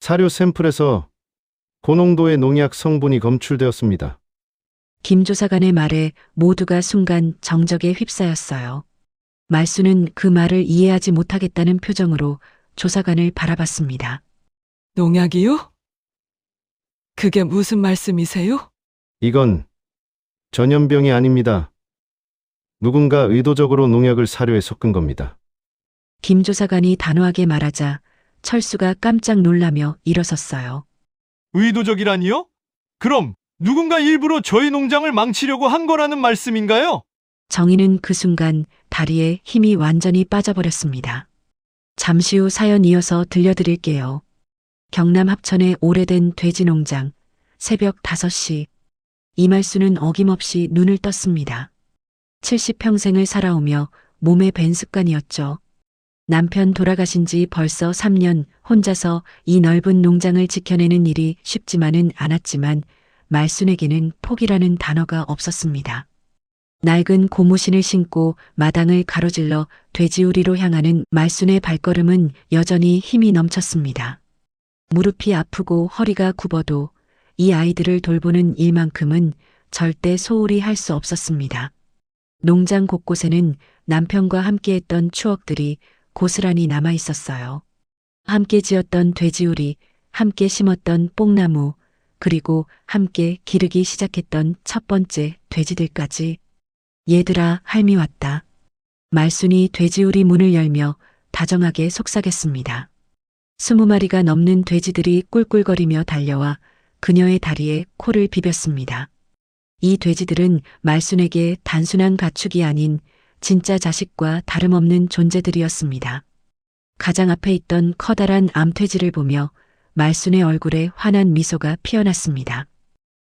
사료 샘플에서 고농도의 농약 성분이 검출되었습니다. 김 조사관의 말에 모두가 순간 정적에 휩싸였어요. 말수는 그 말을 이해하지 못하겠다는 표정으로 조사관을 바라봤습니다. 농약이요? 그게 무슨 말씀이세요? 이건 전염병이 아닙니다. 누군가 의도적으로 농약을 사료에 섞은 겁니다. 김 조사관이 단호하게 말하자 철수가 깜짝 놀라며 일어섰어요. 의도적이라니요? 그럼 누군가 일부러 저희 농장을 망치려고 한 거라는 말씀인가요? 정희는 그 순간 다리에 힘이 완전히 빠져버렸습니다. 잠시 후 사연 이어서 들려드릴게요. 경남 합천의 오래된 돼지 농장, 새벽 5시. 이말수는 어김없이 눈을 떴습니다. 70평생을 살아오며 몸에 밴 습관이었죠. 남편 돌아가신 지 벌써 3년, 혼자서 이 넓은 농장을 지켜내는 일이 쉽지만은 않았지만 말순에게는 포기라는 단어가 없었습니다. 낡은 고무신을 신고 마당을 가로질러 돼지우리로 향하는 말순의 발걸음은 여전히 힘이 넘쳤습니다. 무릎이 아프고 허리가 굽어도 이 아이들을 돌보는 일만큼은 절대 소홀히 할 수 없었습니다. 농장 곳곳에는 남편과 함께했던 추억들이 고스란히 남아 있었어요. 함께 지었던 돼지우리, 함께 심었던 뽕나무, 그리고 함께 기르기 시작했던 첫 번째 돼지들까지. 얘들아, 할미 왔다. 말순이 돼지우리 문을 열며 다정하게 속삭였습니다. 20마리가 넘는 돼지들이 꿀꿀거리며 달려와 그녀의 다리에 코를 비볐습니다. 이 돼지들은 말순에게 단순한 가축이 아닌 진짜 자식과 다름없는 존재들이었습니다. 가장 앞에 있던 커다란 암돼지를 보며 말순의 얼굴에 환한 미소가 피어났습니다.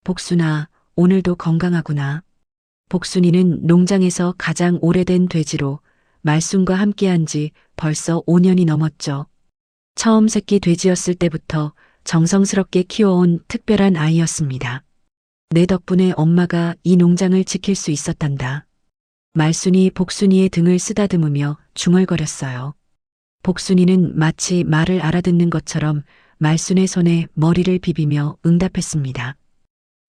복순아, 오늘도 건강하구나. 복순이는 농장에서 가장 오래된 돼지로 말순과 함께한 지 벌써 5년이 넘었죠. 처음 새끼 돼지였을 때부터 정성스럽게 키워온 특별한 아이였습니다. 내 덕분에 엄마가 이 농장을 지킬 수 있었단다. 말순이 복순이의 등을 쓰다듬으며 중얼거렸어요. 복순이는 마치 말을 알아듣는 것처럼 말순의 손에 머리를 비비며 응답했습니다.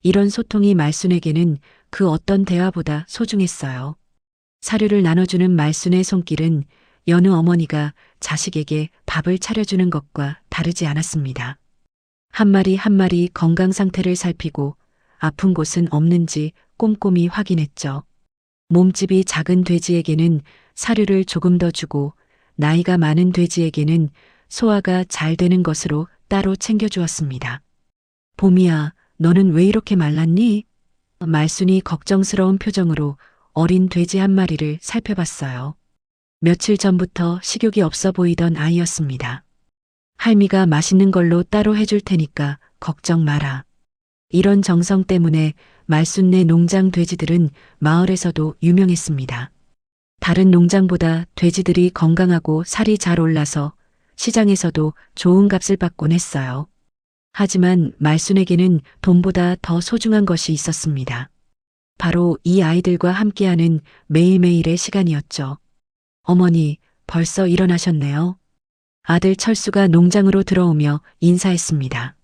이런 소통이 말순에게는 그 어떤 대화보다 소중했어요. 사료를 나눠주는 말순의 손길은 여느 어머니가 자식에게 밥을 차려주는 것과 다르지 않았습니다. 한 마리 한 마리 건강 상태를 살피고 아픈 곳은 없는지 꼼꼼히 확인했죠. 몸집이 작은 돼지에게는 사료를 조금 더 주고 나이가 많은 돼지에게는 소화가 잘 되는 것으로 따로 챙겨주었습니다. 봄이야, 너는 왜 이렇게 말랐니? 말순이 걱정스러운 표정으로 어린 돼지 한 마리를 살펴봤어요. 며칠 전부터 식욕이 없어 보이던 아이였습니다. 할미가 맛있는 걸로 따로 해줄 테니까 걱정 마라. 이런 정성 때문에 말순네 농장 돼지들은 마을에서도 유명했습니다. 다른 농장보다 돼지들이 건강하고 살이 잘 올라서 시장에서도 좋은 값을 받곤 했어요. 하지만 말순에게는 돈보다 더 소중한 것이 있었습니다. 바로 이 아이들과 함께하는 매일매일의 시간이었죠. 어머니, 벌써 일어나셨네요. 아들 철수가 농장으로 들어오며 인사했습니다.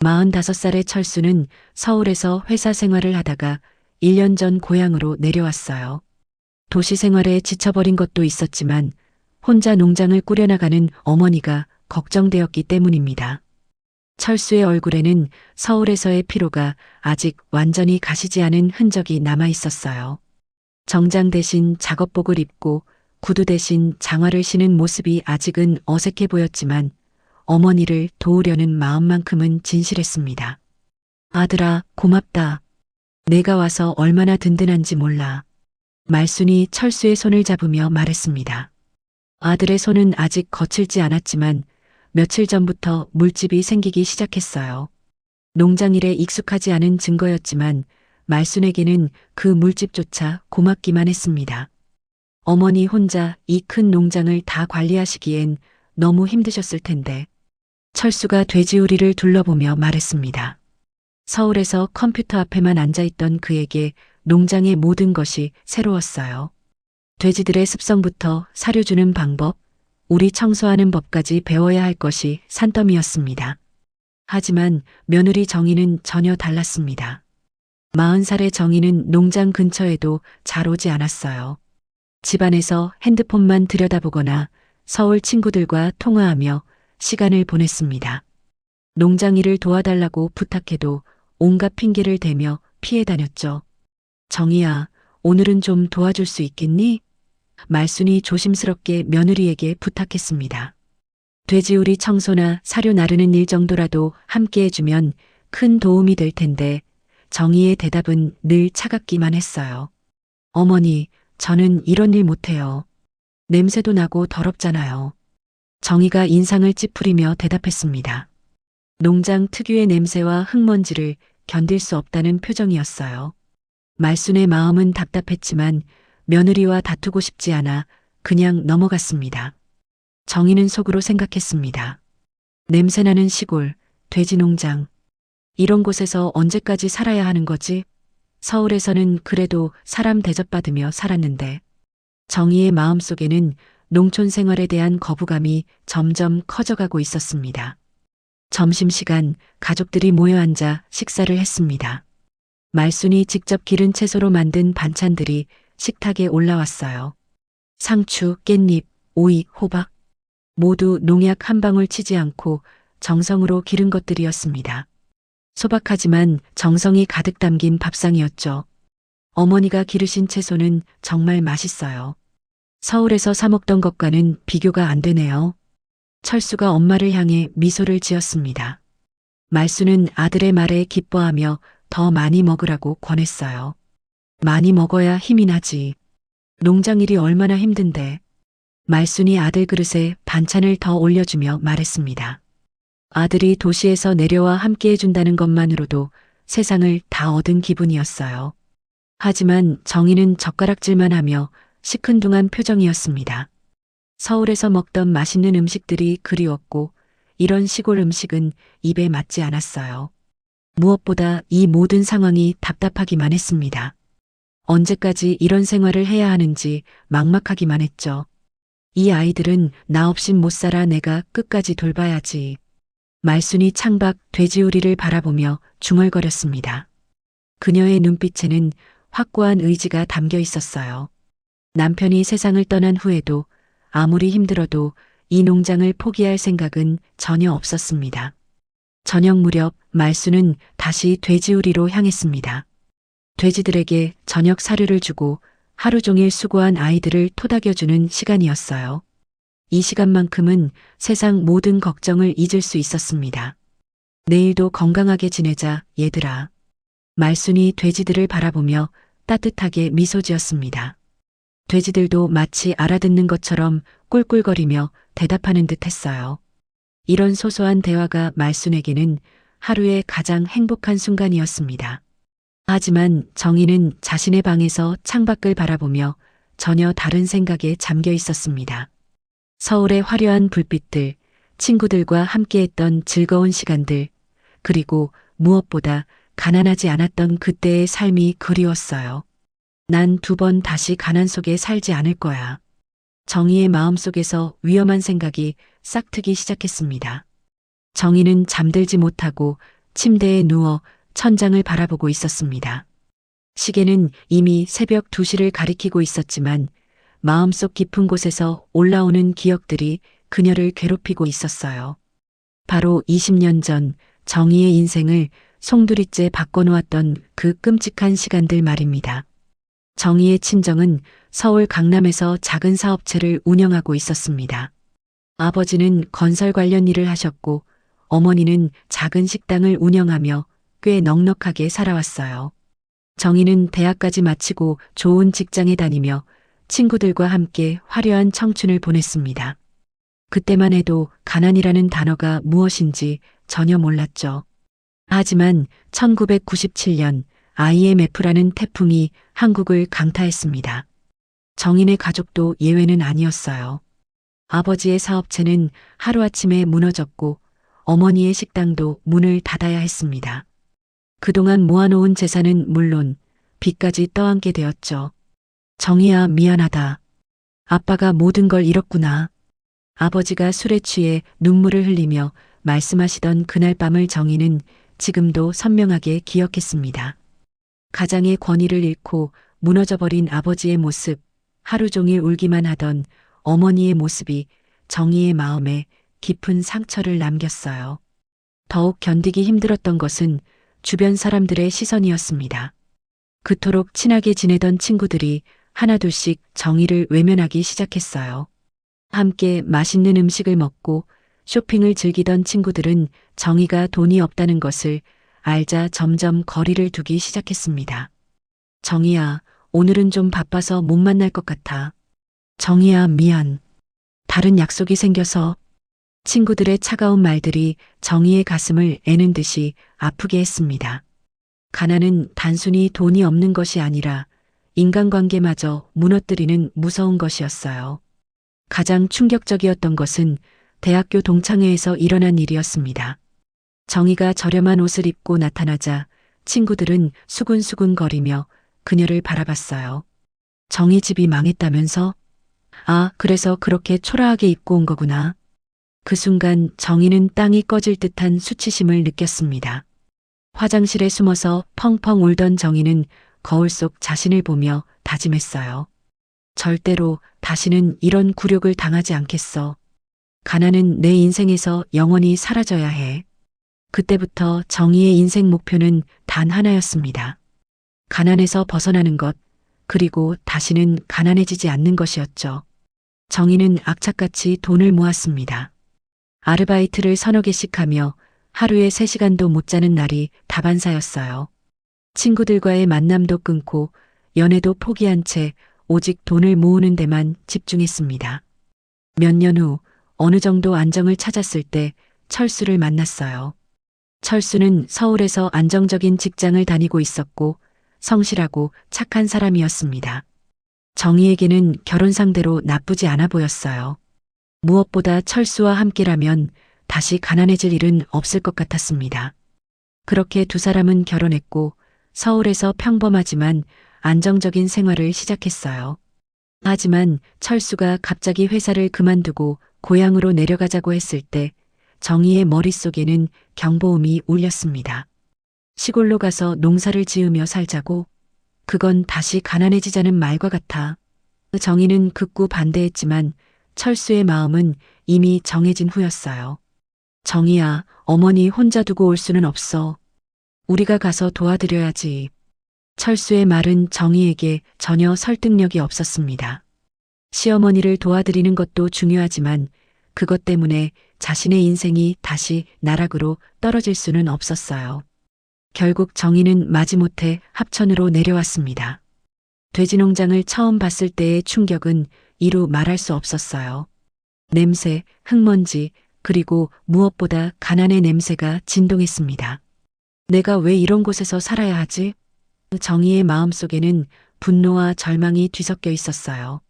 45살의 철수는 서울에서 회사 생활을 하다가 1년 전 고향으로 내려왔어요. 도시 생활에 지쳐버린 것도 있었지만 혼자 농장을 꾸려나가는 어머니가 걱정되었기 때문입니다. 철수의 얼굴에는 서울에서의 피로가 아직 완전히 가시지 않은 흔적이 남아 있었어요. 정장 대신 작업복을 입고 구두 대신 장화를 신은 모습이 아직은 어색해 보였지만 어머니를 도우려는 마음만큼은 진실했습니다. 아들아, 고맙다. 내가 와서 얼마나 든든한지 몰라. 말순이 철수의 손을 잡으며 말했습니다. 아들의 손은 아직 거칠지 않았지만 며칠 전부터 물집이 생기기 시작했어요. 농장일에 익숙하지 않은 증거였지만 말순에게는 그 물집조차 고맙기만 했습니다. 어머니 혼자 이 큰 농장을 다 관리하시기엔 너무 힘드셨을 텐데. 철수가 돼지우리를 둘러보며 말했습니다. 서울에서 컴퓨터 앞에만 앉아있던 그에게 농장의 모든 것이 새로웠어요. 돼지들의 습성부터 사료 주는 방법, 우리 청소하는 법까지 배워야 할 것이 산더미였습니다. 하지만 며느리 정희는 전혀 달랐습니다. 40살의 정희는 농장 근처에도 잘 오지 않았어요. 집안에서 핸드폰만 들여다보거나 서울 친구들과 통화하며 시간을 보냈습니다. 농장 일을 도와달라고 부탁해도 온갖 핑계를 대며 피해 다녔죠. 정희야, 오늘은 좀 도와줄 수 있겠니? 말순이 조심스럽게 며느리에게 부탁했습니다. 돼지우리 청소나 사료 나르는 일 정도라도 함께 해주면 큰 도움이 될 텐데 정희의 대답은 늘 차갑기만 했어요. 어머니, 저는 이런 일 못해요. 냄새도 나고 더럽잖아요. 정희가 인상을 찌푸리며 대답했습니다. 농장 특유의 냄새와 흙먼지를 견딜 수 없다는 표정이었어요. 말순의 마음은 답답했지만 며느리와 다투고 싶지 않아 그냥 넘어갔습니다. 정희는 속으로 생각했습니다. 냄새나는 시골, 돼지 농장. 이런 곳에서 언제까지 살아야 하는 거지? 서울에서는 그래도 사람 대접받으며 살았는데. 정희의 마음속에는 농촌 생활에 대한 거부감이 점점 커져가고 있었습니다. 점심시간 가족들이 모여 앉아 식사를 했습니다. 말순이 직접 기른 채소로 만든 반찬들이 식탁에 올라왔어요. 상추, 깻잎, 오이, 호박. 모두 농약 한 방울 치지 않고 정성으로 기른 것들이었습니다. 소박하지만 정성이 가득 담긴 밥상이었죠. 어머니가 기르신 채소는 정말 맛있어요. 서울에서 사 먹던 것과는 비교가 안 되네요. 철수가 엄마를 향해 미소를 지었습니다. 말수는 아들의 말에 기뻐하며 더 많이 먹으라고 권했어요. 많이 먹어야 힘이 나지. 농장일이 얼마나 힘든데. 말순이 아들 그릇에 반찬을 더 올려주며 말했습니다. 아들이 도시에서 내려와 함께 해준다는 것만으로도 세상을 다 얻은 기분이었어요. 하지만 정희는 젓가락질만 하며 시큰둥한 표정이었습니다. 서울에서 먹던 맛있는 음식들이 그리웠고 이런 시골 음식은 입에 맞지 않았어요. 무엇보다 이 모든 상황이 답답하기만 했습니다. 언제까지 이런 생활을 해야 하는지 막막하기만 했죠. 이 아이들은 나 없인 못 살아 내가 끝까지 돌봐야지. 말순이 창밖 돼지우리를 바라보며 중얼거렸습니다. 그녀의 눈빛에는 확고한 의지가 담겨 있었어요. 남편이 세상을 떠난 후에도 아무리 힘들어도 이 농장을 포기할 생각은 전혀 없었습니다. 저녁 무렵 말순은 다시 돼지우리로 향했습니다. 돼지들에게 저녁 사료를 주고 하루 종일 수고한 아이들을 토닥여주는 시간이었어요. 이 시간만큼은 세상 모든 걱정을 잊을 수 있었습니다. 내일도 건강하게 지내자, 얘들아. 말순이 돼지들을 바라보며 따뜻하게 미소 지었습니다. 돼지들도 마치 알아듣는 것처럼 꿀꿀거리며 대답하는 듯 했어요. 이런 소소한 대화가 말순에게는 하루의 가장 행복한 순간이었습니다. 하지만 정희는 자신의 방에서 창밖을 바라보며 전혀 다른 생각에 잠겨 있었습니다. 서울의 화려한 불빛들, 친구들과 함께했던 즐거운 시간들, 그리고 무엇보다 가난하지 않았던 그때의 삶이 그리웠어요. 난 2번 다시 가난 속에 살지 않을 거야. 정희의 마음속에서 위험한 생각이 싹트기 시작했습니다. 정희는 잠들지 못하고 침대에 누워 천장을 바라보고 있었습니다. 시계는 이미 새벽 2시를 가리키고 있었지만 마음속 깊은 곳에서 올라오는 기억들이 그녀를 괴롭히고 있었어요. 바로 20년 전 정희의 인생을 송두리째 바꿔놓았던 그 끔찍한 시간들 말입니다. 정희의 친정은 서울 강남에서 작은 사업체를 운영하고 있었습니다. 아버지는 건설 관련 일을 하셨고 어머니는 작은 식당을 운영하며 꽤 넉넉하게 살아왔어요. 정희는 대학까지 마치고 좋은 직장에 다니며 친구들과 함께 화려한 청춘을 보냈습니다. 그때만 해도 가난이라는 단어가 무엇인지 전혀 몰랐죠. 하지만 1997년 IMF라는 태풍이 한국을 강타했습니다. 정희네 가족도 예외는 아니었어요. 아버지의 사업체는 하루아침에 무너졌고 어머니의 식당도 문을 닫아야 했습니다. 그동안 모아놓은 재산은 물론 빚까지 떠안게 되었죠. 정희야, 미안하다. 아빠가 모든 걸 잃었구나. 아버지가 술에 취해 눈물을 흘리며 말씀하시던 그날 밤을 정희는 지금도 선명하게 기억했습니다. 가장의 권위를 잃고 무너져버린 아버지의 모습, 하루 종일 울기만 하던 어머니의 모습이 정희의 마음에 깊은 상처를 남겼어요. 더욱 견디기 힘들었던 것은 주변 사람들의 시선이었습니다. 그토록 친하게 지내던 친구들이 하나둘씩 정희를 외면하기 시작했어요. 함께 맛있는 음식을 먹고 쇼핑을 즐기던 친구들은 정희가 돈이 없다는 것을 알자 점점 거리를 두기 시작했습니다. 정희야, 오늘은 좀 바빠서 못 만날 것 같아. 정희야, 미안. 다른 약속이 생겨서. 친구들의 차가운 말들이 정희의 가슴을 애는 듯이 아프게 했습니다. 가난은 단순히 돈이 없는 것이 아니라 인간관계마저 무너뜨리는 무서운 것이었어요. 가장 충격적이었던 것은 대학교 동창회에서 일어난 일이었습니다. 정희가 저렴한 옷을 입고 나타나자 친구들은 수군수군 거리며 그녀를 바라봤어요. 정희 집이 망했다면서? 아, 그래서 그렇게 초라하게 입고 온 거구나. 그 순간 정희는 땅이 꺼질 듯한 수치심을 느꼈습니다. 화장실에 숨어서 펑펑 울던 정희는 거울 속 자신을 보며 다짐했어요. 절대로 다시는 이런 굴욕을 당하지 않겠어. 가난은 내 인생에서 영원히 사라져야 해. 그때부터 정희의 인생 목표는 단 하나였습니다. 가난에서 벗어나는 것, 그리고 다시는 가난해지지 않는 것이었죠. 정희는 악착같이 돈을 모았습니다. 아르바이트를 서너 개씩 하며 하루에 3시간도 못 자는 날이 다반사였어요. 친구들과의 만남도 끊고 연애도 포기한 채 오직 돈을 모으는 데만 집중했습니다. 몇 년 후 어느 정도 안정을 찾았을 때 철수를 만났어요. 철수는 서울에서 안정적인 직장을 다니고 있었고 성실하고 착한 사람이었습니다. 정희에게는 결혼 상대로 나쁘지 않아 보였어요. 무엇보다 철수와 함께라면 다시 가난해질 일은 없을 것 같았습니다. 그렇게 두 사람은 결혼했고 서울에서 평범하지만 안정적인 생활을 시작했어요. 하지만 철수가 갑자기 회사를 그만두고 고향으로 내려가자고 했을 때 정희의 머릿속에는 경보음이 울렸습니다. 시골로 가서 농사를 지으며 살자고? 그건 다시 가난해지자는 말과 같아. 정희는 극구 반대했지만 철수의 마음은 이미 정해진 후였어요. 정희야, 어머니 혼자 두고 올 수는 없어. 우리가 가서 도와드려야지. 철수의 말은 정희에게 전혀 설득력이 없었습니다. 시어머니를 도와드리는 것도 중요하지만 그것 때문에 자신의 인생이 다시 나락으로 떨어질 수는 없었어요. 결국 정희는 마지못해 합천으로 내려왔습니다. 돼지 농장을 처음 봤을 때의 충격은 이루 말할 수 없었어요. 냄새, 흙먼지, 그리고 무엇보다 가난의 냄새가 진동했습니다. 내가 왜 이런 곳에서 살아야 하지? 정희의 마음속에는 분노와 절망이 뒤섞여 있었어요.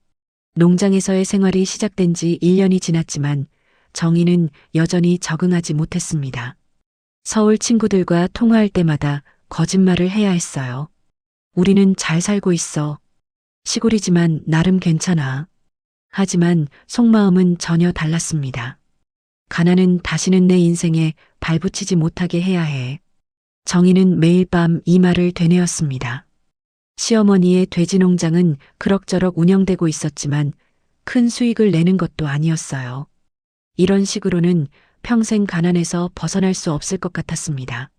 농장에서의 생활이 시작된 지 1년이 지났지만 정희는 여전히 적응하지 못했습니다. 서울 친구들과 통화할 때마다 거짓말을 해야 했어요. 우리는 잘 살고 있어. 시골이지만 나름 괜찮아. 하지만 속마음은 전혀 달랐습니다. 가난은 다시는 내 인생에 발붙이지 못하게 해야 해. 정희는 매일 밤 이 말을 되뇌었습니다. 시어머니의 돼지 농장은 그럭저럭 운영되고 있었지만 큰 수익을 내는 것도 아니었어요. 이런 식으로는 평생 가난에서 벗어날 수 없을 것 같았습니다.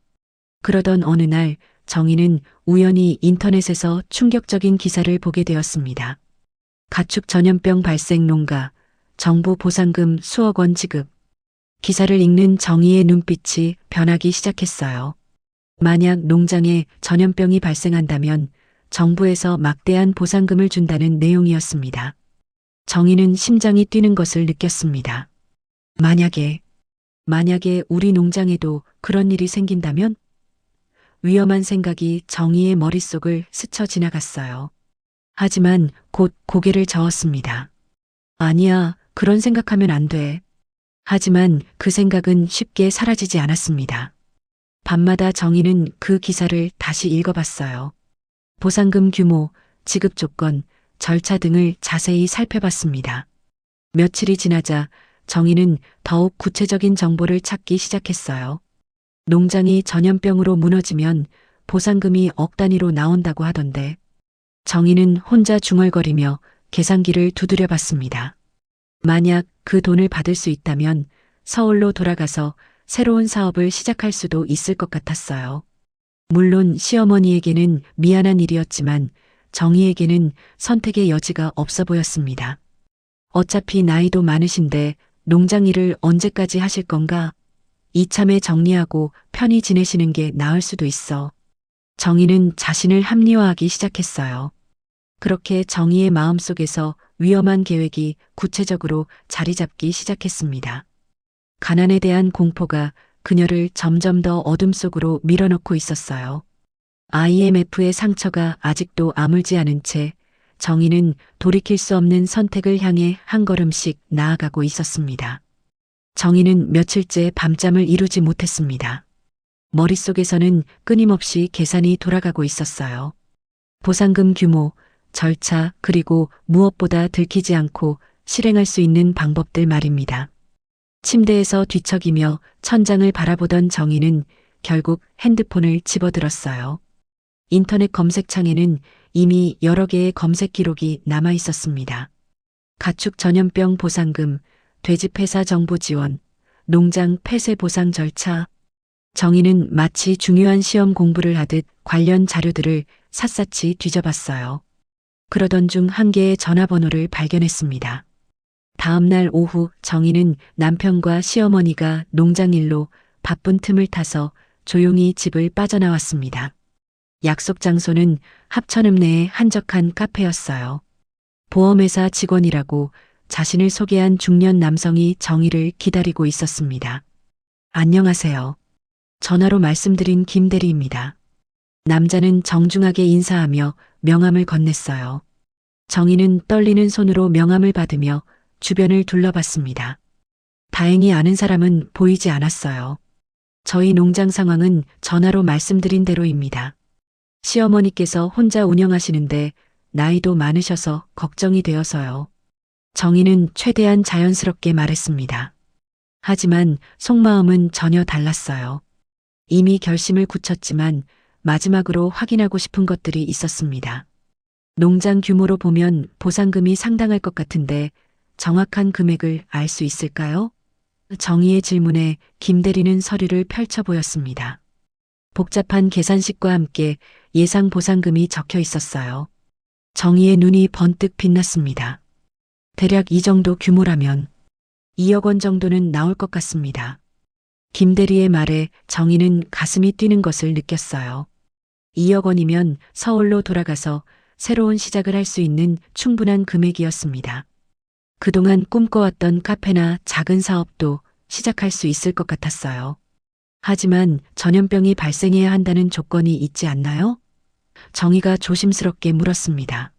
그러던 어느 날 정희는 우연히 인터넷에서 충격적인 기사를 보게 되었습니다. 가축 전염병 발생 농가, 정부 보상금 수억 원 지급. 기사를 읽는 정희의 눈빛이 변하기 시작했어요. 만약 농장에 전염병이 발생한다면 정부에서 막대한 보상금을 준다는 내용이었습니다. 정희는 심장이 뛰는 것을 느꼈습니다. 만약에 우리 농장에도 그런 일이 생긴다면? 위험한 생각이 정희의 머릿속을 스쳐 지나갔어요. 하지만 곧 고개를 저었습니다. 아니야, 그런 생각하면 안 돼. 하지만 그 생각은 쉽게 사라지지 않았습니다. 밤마다 정희는 그 기사를 다시 읽어봤어요. 보상금 규모, 지급 조건, 절차 등을 자세히 살펴봤습니다. 며칠이 지나자 정희는 더욱 구체적인 정보를 찾기 시작했어요. 농장이 전염병으로 무너지면 보상금이 억 단위로 나온다고 하던데 정희는 혼자 중얼거리며 계산기를 두드려 봤습니다. 만약 그 돈을 받을 수 있다면 서울로 돌아가서 새로운 사업을 시작할 수도 있을 것 같았어요. 물론 시어머니에게는 미안한 일이었지만 정희에게는 선택의 여지가 없어 보였습니다. 어차피 나이도 많으신데 농장 일을 언제까지 하실 건가? 이참에 정리하고 편히 지내시는 게 나을 수도 있어. 정희는 자신을 합리화하기 시작했어요. 그렇게 정희의 마음속에서 위험한 계획이 구체적으로 자리 잡기 시작했습니다. 가난에 대한 공포가 그녀를 점점 더 어둠 속으로 밀어넣고 있었어요. IMF의 상처가 아직도 아물지 않은 채 정희는 돌이킬 수 없는 선택을 향해 한 걸음씩 나아가고 있었습니다. 정희는 며칠째 밤잠을 이루지 못했습니다. 머릿속에서는 끊임없이 계산이 돌아가고 있었어요. 보상금 규모, 절차, 그리고 무엇보다 들키지 않고 실행할 수 있는 방법들 말입니다. 침대에서 뒤척이며 천장을 바라보던 정희는 결국 핸드폰을 집어들었어요. 인터넷 검색창에는 이미 여러 개의 검색 기록이 남아 있었습니다. 가축 전염병 보상금, 돼지폐사 정보 지원, 농장 폐쇄 보상 절차. 정희는 마치 중요한 시험 공부를 하듯 관련 자료들을 샅샅이 뒤져봤어요. 그러던 중 한 개의 전화번호를 발견했습니다. 다음 날 오후 정희는 남편과 시어머니가 농장 일로 바쁜 틈을 타서 조용히 집을 빠져나왔습니다. 약속 장소는 합천읍 내의 한적한 카페였어요. 보험회사 직원이라고 자신을 소개한 중년 남성이 정희를 기다리고 있었습니다. 안녕하세요. 전화로 말씀드린 김 대리입니다. 남자는 정중하게 인사하며 명함을 건넸어요. 정희는 떨리는 손으로 명함을 받으며 주변을 둘러봤습니다. 다행히 아는 사람은 보이지 않았어요. 저희 농장 상황은 전화로 말씀드린 대로입니다. 시어머니께서 혼자 운영하시는데 나이도 많으셔서 걱정이 되어서요. 정희는 최대한 자연스럽게 말했습니다. 하지만 속마음은 전혀 달랐어요. 이미 결심을 굳혔지만 마지막으로 확인하고 싶은 것들이 있었습니다. 농장 규모로 보면 보상금이 상당할 것 같은데 정확한 금액을 알 수 있을까요? 정희의 질문에 김 대리는 서류를 펼쳐 보였습니다. 복잡한 계산식과 함께 예상 보상금이 적혀 있었어요. 정희의 눈이 번뜩 빛났습니다. 대략 이 정도 규모라면 2억 원 정도는 나올 것 같습니다. 김 대리의 말에 정희는 가슴이 뛰는 것을 느꼈어요. 2억 원이면 서울로 돌아가서 새로운 시작을 할 수 있는 충분한 금액이었습니다. 그동안 꿈꿔왔던 카페나 작은 사업도 시작할 수 있을 것 같았어요. 하지만 전염병이 발생해야 한다는 조건이 있지 않나요? 정희가 조심스럽게 물었습니다.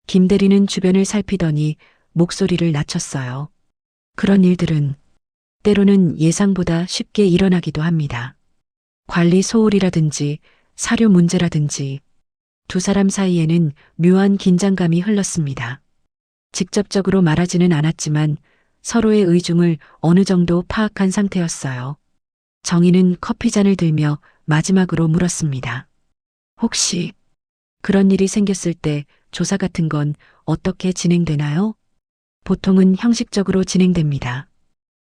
김 대리는 주변을 살피더니 목소리를 낮췄어요. 그런 일들은 때로는 예상보다 쉽게 일어나기도 합니다. 관리 소홀이라든지 사료 문제라든지. 두 사람 사이에는 묘한 긴장감이 흘렀습니다. 직접적으로 말하지는 않았지만 서로의 의중을 어느 정도 파악한 상태였어요. 정희는 커피잔을 들며 마지막으로 물었습니다. 혹시 그런 일이 생겼을 때 조사 같은 건 어떻게 진행되나요? 보통은 형식적으로 진행됩니다.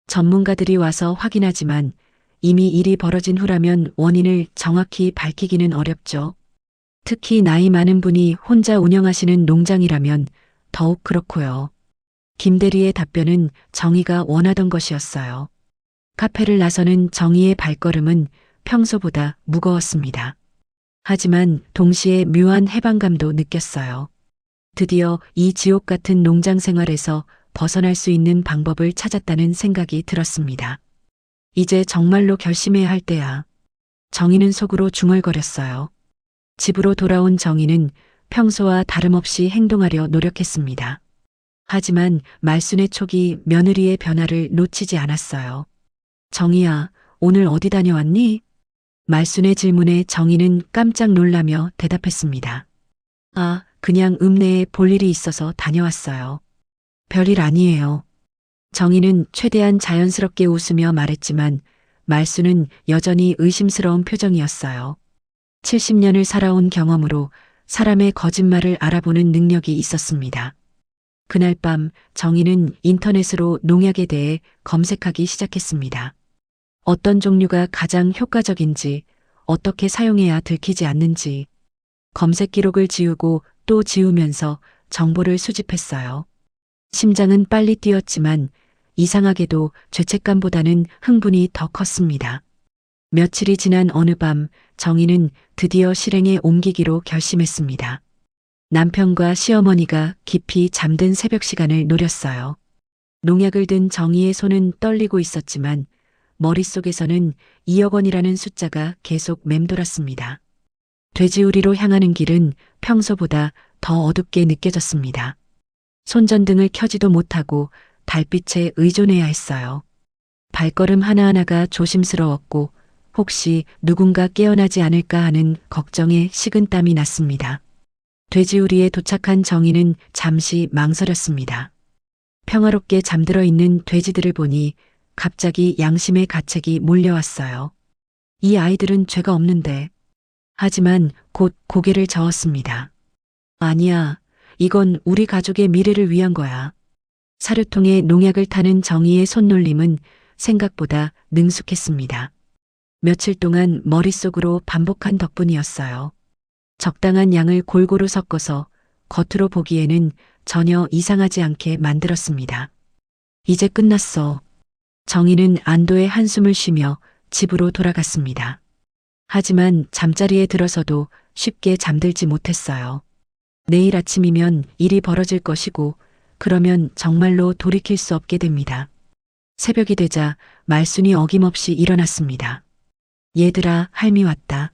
전문가들이 와서 확인하지만 이미 일이 벌어진 후라면 원인을 정확히 밝히기는 어렵죠. 특히 나이 많은 분이 혼자 운영하시는 농장이라면 더욱 그렇고요. 김 대리의 답변은 정희가 원하던 것이었어요. 카페를 나서는 정희의 발걸음은 평소보다 무거웠습니다. 하지만 동시에 묘한 해방감도 느꼈어요. 드디어 이 지옥 같은 농장 생활에서 벗어날 수 있는 방법을 찾았다는 생각이 들었습니다. 이제 정말로 결심해야 할 때야. 정희는 속으로 중얼거렸어요. 집으로 돌아온 정희는 평소와 다름없이 행동하려 노력했습니다. 하지만 말순의 촉이 며느리의 변화를 놓치지 않았어요. 정희야, 오늘 어디 다녀왔니? 말순의 질문에 정희는 깜짝 놀라며 대답했습니다. 아, 그냥 읍내에 볼 일이 있어서 다녀왔어요. 별일 아니에요. 정희는 최대한 자연스럽게 웃으며 말했지만 말수는 여전히 의심스러운 표정이었어요. 70년을 살아온 경험으로 사람의 거짓말을 알아보는 능력이 있었습니다. 그날 밤 정희는 인터넷으로 농약에 대해 검색하기 시작했습니다. 어떤 종류가 가장 효과적인지, 어떻게 사용해야 들키지 않는지, 검색 기록을 지우고 또 지우면서 정보를 수집했어요. 심장은 빨리 뛰었지만 이상하게도 죄책감보다는 흥분이 더 컸습니다. 며칠이 지난 어느 밤 정희는 드디어 실행에 옮기기로 결심했습니다. 남편과 시어머니가 깊이 잠든 새벽 시간을 노렸어요. 농약을 든 정희의 손은 떨리고 있었지만 머릿속에서는 2억 원이라는 숫자가 계속 맴돌았습니다. 돼지우리로 향하는 길은 평소보다 더 어둡게 느껴졌습니다. 손전등을 켜지도 못하고 달빛에 의존해야 했어요. 발걸음 하나하나가 조심스러웠고 혹시 누군가 깨어나지 않을까 하는 걱정에 식은땀이 났습니다. 돼지우리에 도착한 정희는 잠시 망설였습니다. 평화롭게 잠들어 있는 돼지들을 보니 갑자기 양심의 가책이 몰려왔어요. 이 아이들은 죄가 없는데. 하지만 곧 고개를 저었습니다. 아니야, 이건 우리 가족의 미래를 위한 거야. 사료통에 농약을 타는 정희의 손놀림은 생각보다 능숙했습니다. 며칠 동안 머릿속으로 반복한 덕분이었어요. 적당한 양을 골고루 섞어서 겉으로 보기에는 전혀 이상하지 않게 만들었습니다. 이제 끝났어. 정희는 안도의 한숨을 쉬며 집으로 돌아갔습니다. 하지만 잠자리에 들어서도 쉽게 잠들지 못했어요. 내일 아침이면 일이 벌어질 것이고 그러면 정말로 돌이킬 수 없게 됩니다. 새벽이 되자 말순이 어김없이 일어났습니다. 얘들아, 할미 왔다.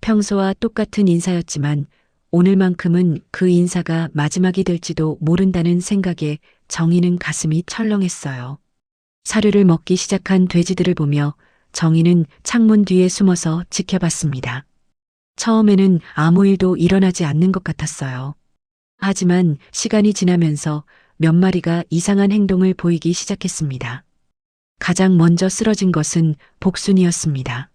평소와 똑같은 인사였지만 오늘만큼은 그 인사가 마지막이 될지도 모른다는 생각에 정희는 가슴이 철렁했어요. 사료를 먹기 시작한 돼지들을 보며 정희는 창문 뒤에 숨어서 지켜봤습니다. 처음에는 아무 일도 일어나지 않는 것 같았어요. 하지만 시간이 지나면서 몇 마리가 이상한 행동을 보이기 시작했습니다. 가장 먼저 쓰러진 것은 복순이었습니다.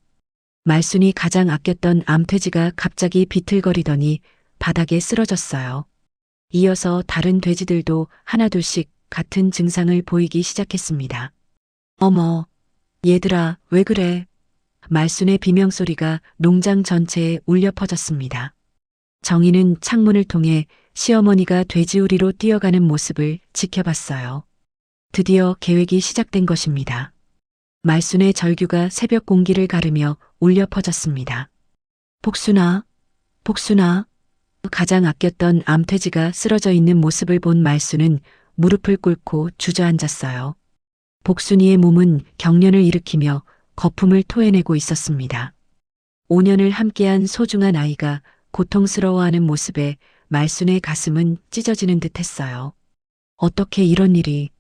말순이 가장 아꼈던 암돼지가 갑자기 비틀거리더니 바닥에 쓰러졌어요. 이어서 다른 돼지들도 하나둘씩 같은 증상을 보이기 시작했습니다. 어머, 얘들아, 왜 그래? 말순의 비명소리가 농장 전체에 울려 퍼졌습니다. 정희는 창문을 통해 시어머니가 돼지우리로 뛰어가는 모습을 지켜봤어요. 드디어 계획이 시작된 것입니다. 말순의 절규가 새벽 공기를 가르며 울려 퍼졌습니다. 복순아, 복순아. 가장 아꼈던 암돼지가 쓰러져 있는 모습을 본 말순은 무릎을 꿇고 주저앉았어요. 복순이의 몸은 경련을 일으키며 거품을 토해내고 있었습니다. 5년을 함께한 소중한 아이가 고통스러워하는 모습에 말순의 가슴은 찢어지는 듯 했어요. 어떻게 이런 일이.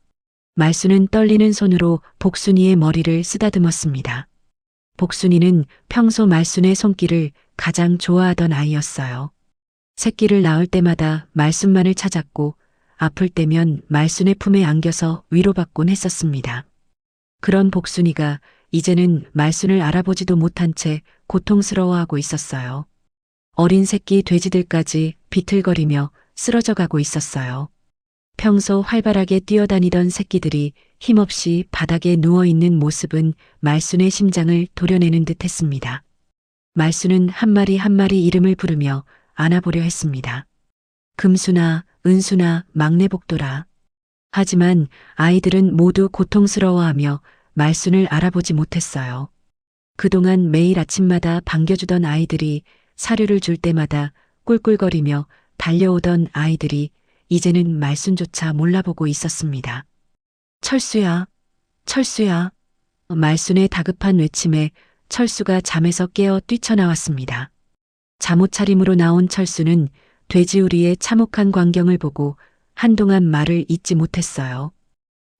말순은 떨리는 손으로 복순이의 머리를 쓰다듬었습니다. 복순이는 평소 말순의 손길을 가장 좋아하던 아이였어요. 새끼를 낳을 때마다 말순만을 찾았고 아플 때면 말순의 품에 안겨서 위로받곤 했었습니다. 그런 복순이가 이제는 말순을 알아보지도 못한 채 고통스러워하고 있었어요. 어린 새끼 돼지들까지 비틀거리며 쓰러져 가고 있었어요. 평소 활발하게 뛰어다니던 새끼들이 힘없이 바닥에 누워있는 모습은 말순의 심장을 도려내는 듯 했습니다. 말순은 한 마리 한 마리 이름을 부르며 안아보려 했습니다. 금순아, 은순아, 막내 복돌아. 하지만 아이들은 모두 고통스러워하며 말순을 알아보지 못했어요. 그동안 매일 아침마다 반겨주던 아이들이 사료를 줄 때마다 꿀꿀거리며 달려오던 아이들이 이제는 말순조차 몰라보고 있었습니다. 철수야, 철수야. 말순의 다급한 외침에 철수가 잠에서 깨어 뛰쳐나왔습니다. 잠옷차림으로 나온 철수는 돼지우리의 참혹한 광경을 보고 한동안 말을 잇지 못했어요.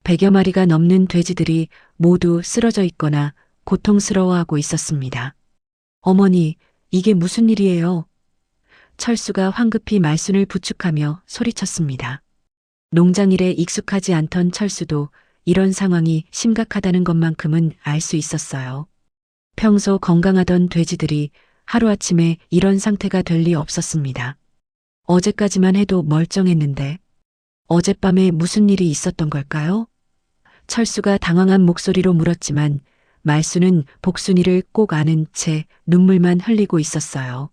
100여 마리가 넘는 돼지들이 모두 쓰러져 있거나 고통스러워하고 있었습니다. 어머니, 이게 무슨 일이에요? 철수가 황급히 말순을 부축하며 소리쳤습니다. 농장일에 익숙하지 않던 철수도 이런 상황이 심각하다는 것만큼은 알 수 있었어요. 평소 건강하던 돼지들이 하루아침에 이런 상태가 될 리 없었습니다. 어제까지만 해도 멀쩡했는데 어젯밤에 무슨 일이 있었던 걸까요? 철수가 당황한 목소리로 물었지만 말수는 복순이를 꼭 아는 채 눈물만 흘리고 있었어요.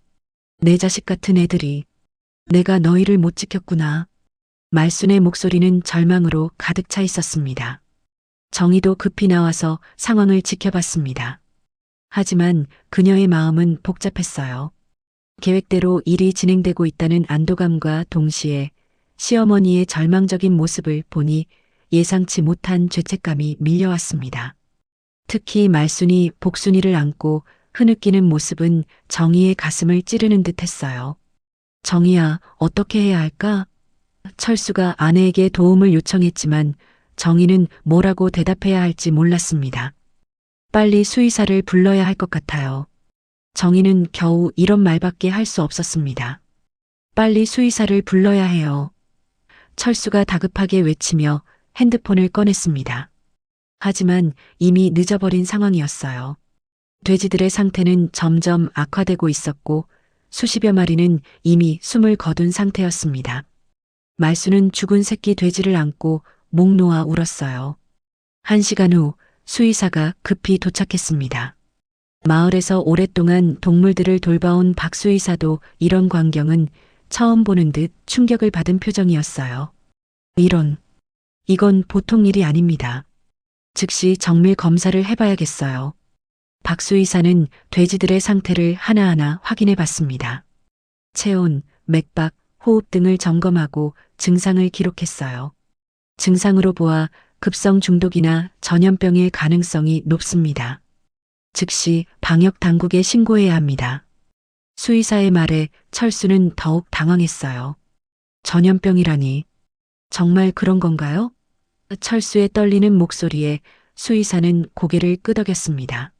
내 자식 같은 애들이 내가 너희를 못 지켰구나. 말순의 목소리는 절망으로 가득 차 있었습니다. 정희도 급히 나와서 상황을 지켜봤습니다. 하지만 그녀의 마음은 복잡했어요. 계획대로 일이 진행되고 있다는 안도감과 동시에 시어머니의 절망적인 모습을 보니 예상치 못한 죄책감이 밀려왔습니다. 특히 말순이 복순이를 안고 흐느끼는 모습은 정희의 가슴을 찌르는 듯 했어요. 정희야, 어떻게 해야 할까? 철수가 아내에게 도움을 요청했지만 정희는 뭐라고 대답해야 할지 몰랐습니다. 빨리 수의사를 불러야 할 것 같아요. 정희는 겨우 이런 말밖에 할 수 없었습니다. 빨리 수의사를 불러야 해요. 철수가 다급하게 외치며 핸드폰을 꺼냈습니다. 하지만 이미 늦어버린 상황이었어요. 돼지들의 상태는 점점 악화되고 있었고 수십여 마리는 이미 숨을 거둔 상태였습니다. 말수는 죽은 새끼 돼지를 안고 목 놓아 울었어요. 1시간 후 수의사가 급히 도착했습니다. 마을에서 오랫동안 동물들을 돌봐온 박 수의사도 이런 광경은 처음 보는 듯 충격을 받은 표정이었어요. 이건 보통 일이 아닙니다. 즉시 정밀 검사를 해봐야겠어요. 박 수의사는 돼지들의 상태를 하나하나 확인해 봤습니다. 체온, 맥박, 호흡 등을 점검하고 증상을 기록했어요. 증상으로 보아 급성 중독이나 전염병일 가능성이 높습니다. 즉시 방역 당국에 신고해야 합니다. 수의사의 말에 철수는 더욱 당황했어요. 전염병이라니. 정말 그런 건가요? 철수의 떨리는 목소리에 수의사는 고개를 끄덕였습니다.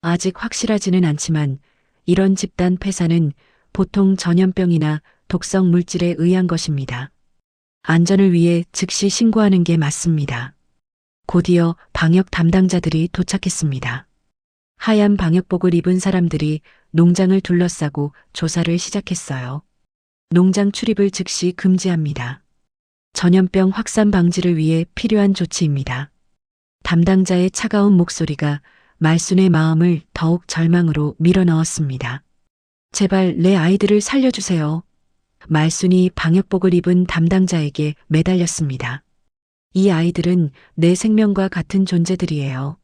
아직 확실하지는 않지만 이런 집단 폐사는 보통 전염병이나 독성 물질에 의한 것입니다. 안전을 위해 즉시 신고하는 게 맞습니다. 곧이어 방역 담당자들이 도착했습니다. 하얀 방역복을 입은 사람들이 농장을 둘러싸고 조사를 시작했어요. 농장 출입을 즉시 금지합니다. 전염병 확산 방지를 위해 필요한 조치입니다. 담당자의 차가운 목소리가 말순의 마음을 더욱 절망으로 밀어넣었습니다. 제발 내 아이들을 살려주세요. 말순이 방역복을 입은 담당자에게 매달렸습니다. 이 아이들은 내 생명과 같은 존재들이에요.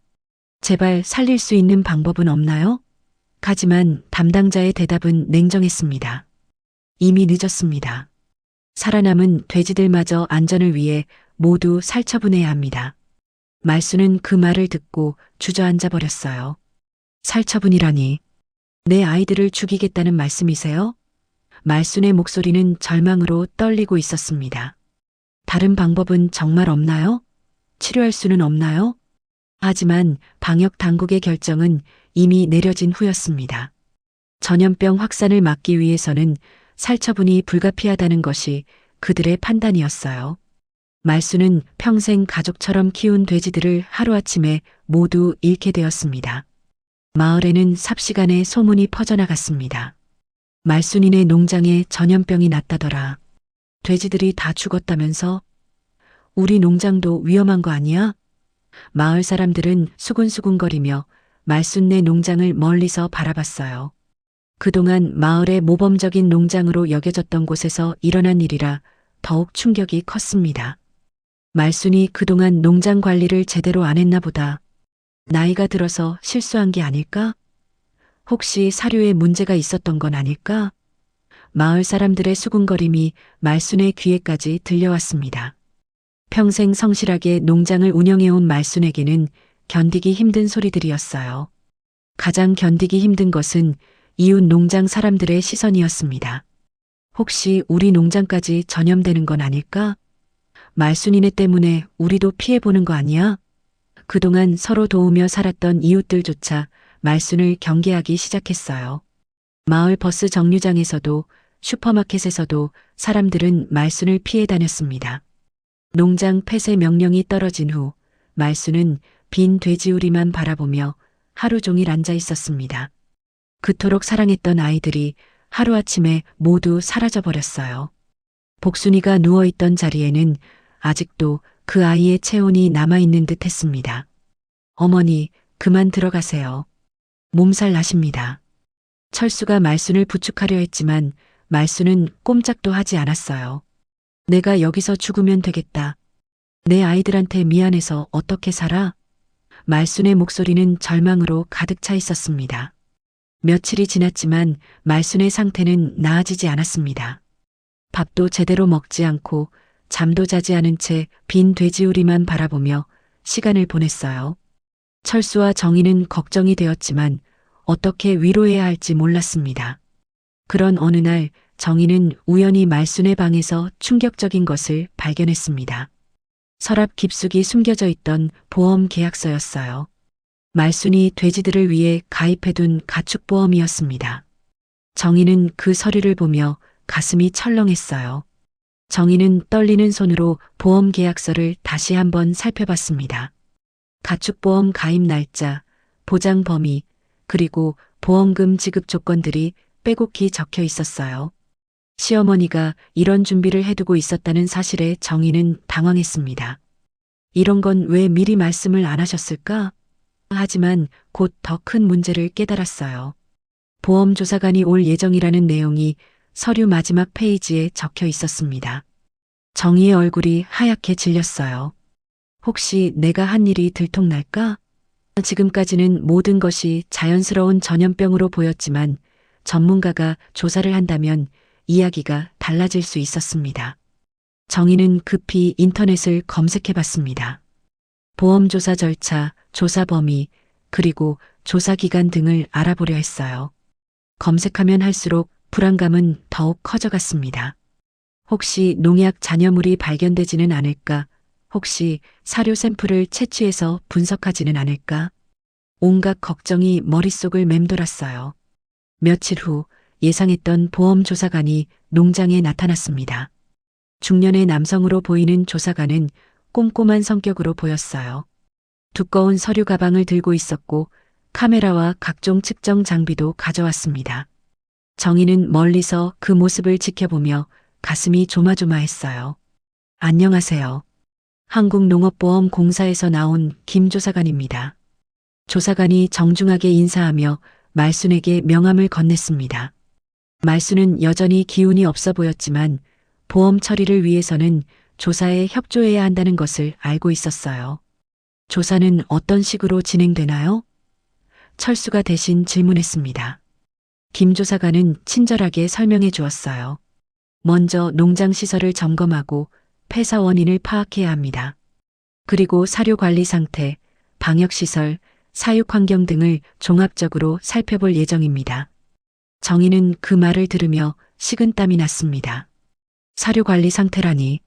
제발 살릴 수 있는 방법은 없나요? 하지만 담당자의 대답은 냉정했습니다. 이미 늦었습니다. 살아남은 돼지들마저 안전을 위해 모두 살처분해야 합니다. 말수는 그 말을 듣고 주저앉아 버렸어요. 살처분이라니. 내 아이들을 죽이겠다는 말씀이세요? 말순의 목소리는 절망으로 떨리고 있었습니다. 다른 방법은 정말 없나요? 치료할 수는 없나요? 하지만 방역 당국의 결정은 이미 내려진 후였습니다. 전염병 확산을 막기 위해서는 살처분이 불가피하다는 것이 그들의 판단이었어요. 말수는 평생 가족처럼 키운 돼지들을 하루아침에 모두 잃게 되었습니다. 마을에는 삽시간에 소문이 퍼져나갔습니다. 말순이네 농장에 전염병이 났다더라. 돼지들이 다 죽었다면서? 우리 농장도 위험한 거 아니야? 마을 사람들은 수군수군거리며 말순네 농장을 멀리서 바라봤어요. 그동안 마을의 모범적인 농장으로 여겨졌던 곳에서 일어난 일이라 더욱 충격이 컸습니다. 말순이 그동안 농장 관리를 제대로 안 했나 보다. 나이가 들어서 실수한 게 아닐까? 혹시 사료에 문제가 있었던 건 아닐까? 마을 사람들의 수군거림이 말순의 귀에까지 들려왔습니다. 평생 성실하게 농장을 운영해온 말순에게는 견디기 힘든 소리들이었어요. 가장 견디기 힘든 것은 이웃 농장 사람들의 시선이었습니다. 혹시 우리 농장까지 전염되는 건 아닐까? 말순이네 때문에 우리도 피해보는 거 아니야? 그동안 서로 도우며 살았던 이웃들조차 말순을 경계하기 시작했어요. 마을 버스 정류장에서도 슈퍼마켓에서도 사람들은 말순을 피해 다녔습니다. 농장 폐쇄 명령이 떨어진 후 말수는 빈 돼지우리만 바라보며 하루 종일 앉아 있었습니다. 그토록 사랑했던 아이들이 하루아침에 모두 사라져버렸어요. 복순이가 누워있던 자리에는 아직도 그 아이의 체온이 남아있는 듯 했습니다. 어머니, 그만 들어가세요. 몸살 나십니다. 철수가 말순을 부축하려 했지만 말순은 꼼짝도 하지 않았어요. 내가 여기서 죽으면 되겠다. 내 아이들한테 미안해서 어떻게 살아? 말순의 목소리는 절망으로 가득 차 있었습니다. 며칠이 지났지만 말순의 상태는 나아지지 않았습니다. 밥도 제대로 먹지 않고 잠도 자지 않은 채 빈 돼지우리만 바라보며 시간을 보냈어요. 철수와 정희는 걱정이 되었지만 어떻게 위로해야 할지 몰랐습니다. 그런 어느 날 정희는 우연히 말순의 방에서 충격적인 것을 발견했습니다. 서랍 깊숙이 숨겨져 있던 보험 계약서였어요. 말순이 돼지들을 위해 가입해둔 가축보험이었습니다. 정희는 그 서류를 보며 가슴이 철렁했어요. 정희는 떨리는 손으로 보험 계약서를 다시 한번 살펴봤습니다. 가축보험 가입 날짜, 보장 범위, 그리고 보험금 지급 조건들이 빼곡히 적혀 있었어요. 시어머니가 이런 준비를 해두고 있었다는 사실에 정희는 당황했습니다. 이런 건 왜 미리 말씀을 안 하셨을까? 하지만 곧 더 큰 문제를 깨달았어요. 보험조사관이 올 예정이라는 내용이 서류 마지막 페이지에 적혀 있었습니다. 정희의 얼굴이 하얗게 질렸어요. 혹시 내가 한 일이 들통날까? 지금까지는 모든 것이 자연스러운 전염병으로 보였지만 전문가가 조사를 한다면 이야기가 달라질 수 있었습니다. 정희는 급히 인터넷을 검색해 봤습니다. 보험조사 절차, 조사 범위, 그리고 조사 기간 등을 알아보려 했어요. 검색하면 할수록 불안감은 더욱 커져갔습니다. 혹시 농약 잔여물이 발견되지는 않을까? 혹시 사료 샘플을 채취해서 분석하지는 않을까? 온갖 걱정이 머릿속을 맴돌았어요. 며칠 후 예상했던 보험조사관이 농장에 나타났습니다. 중년의 남성으로 보이는 조사관은 꼼꼼한 성격으로 보였어요. 두꺼운 서류 가방을 들고 있었고 카메라와 각종 측정 장비도 가져왔습니다. 정희는 멀리서 그 모습을 지켜보며 가슴이 조마조마했어요. 안녕하세요. 한국농업보험공사에서 나온 김 조사관입니다. 조사관이 정중하게 인사하며 말순에게 명함을 건넸습니다. 말순은 여전히 기운이 없어 보였지만 보험 처리를 위해서는 조사에 협조해야 한다는 것을 알고 있었어요. 조사는 어떤 식으로 진행되나요? 철수가 대신 질문했습니다. 김 조사관은 친절하게 설명해 주었어요. 먼저 농장 시설을 점검하고 폐사 원인을 파악해야 합니다. 그리고 사료 관리 상태, 방역시설, 사육 환경 등을 종합적으로 살펴볼 예정입니다. 정희는 그 말을 들으며 식은땀이 났습니다. 사료 관리 상태라니.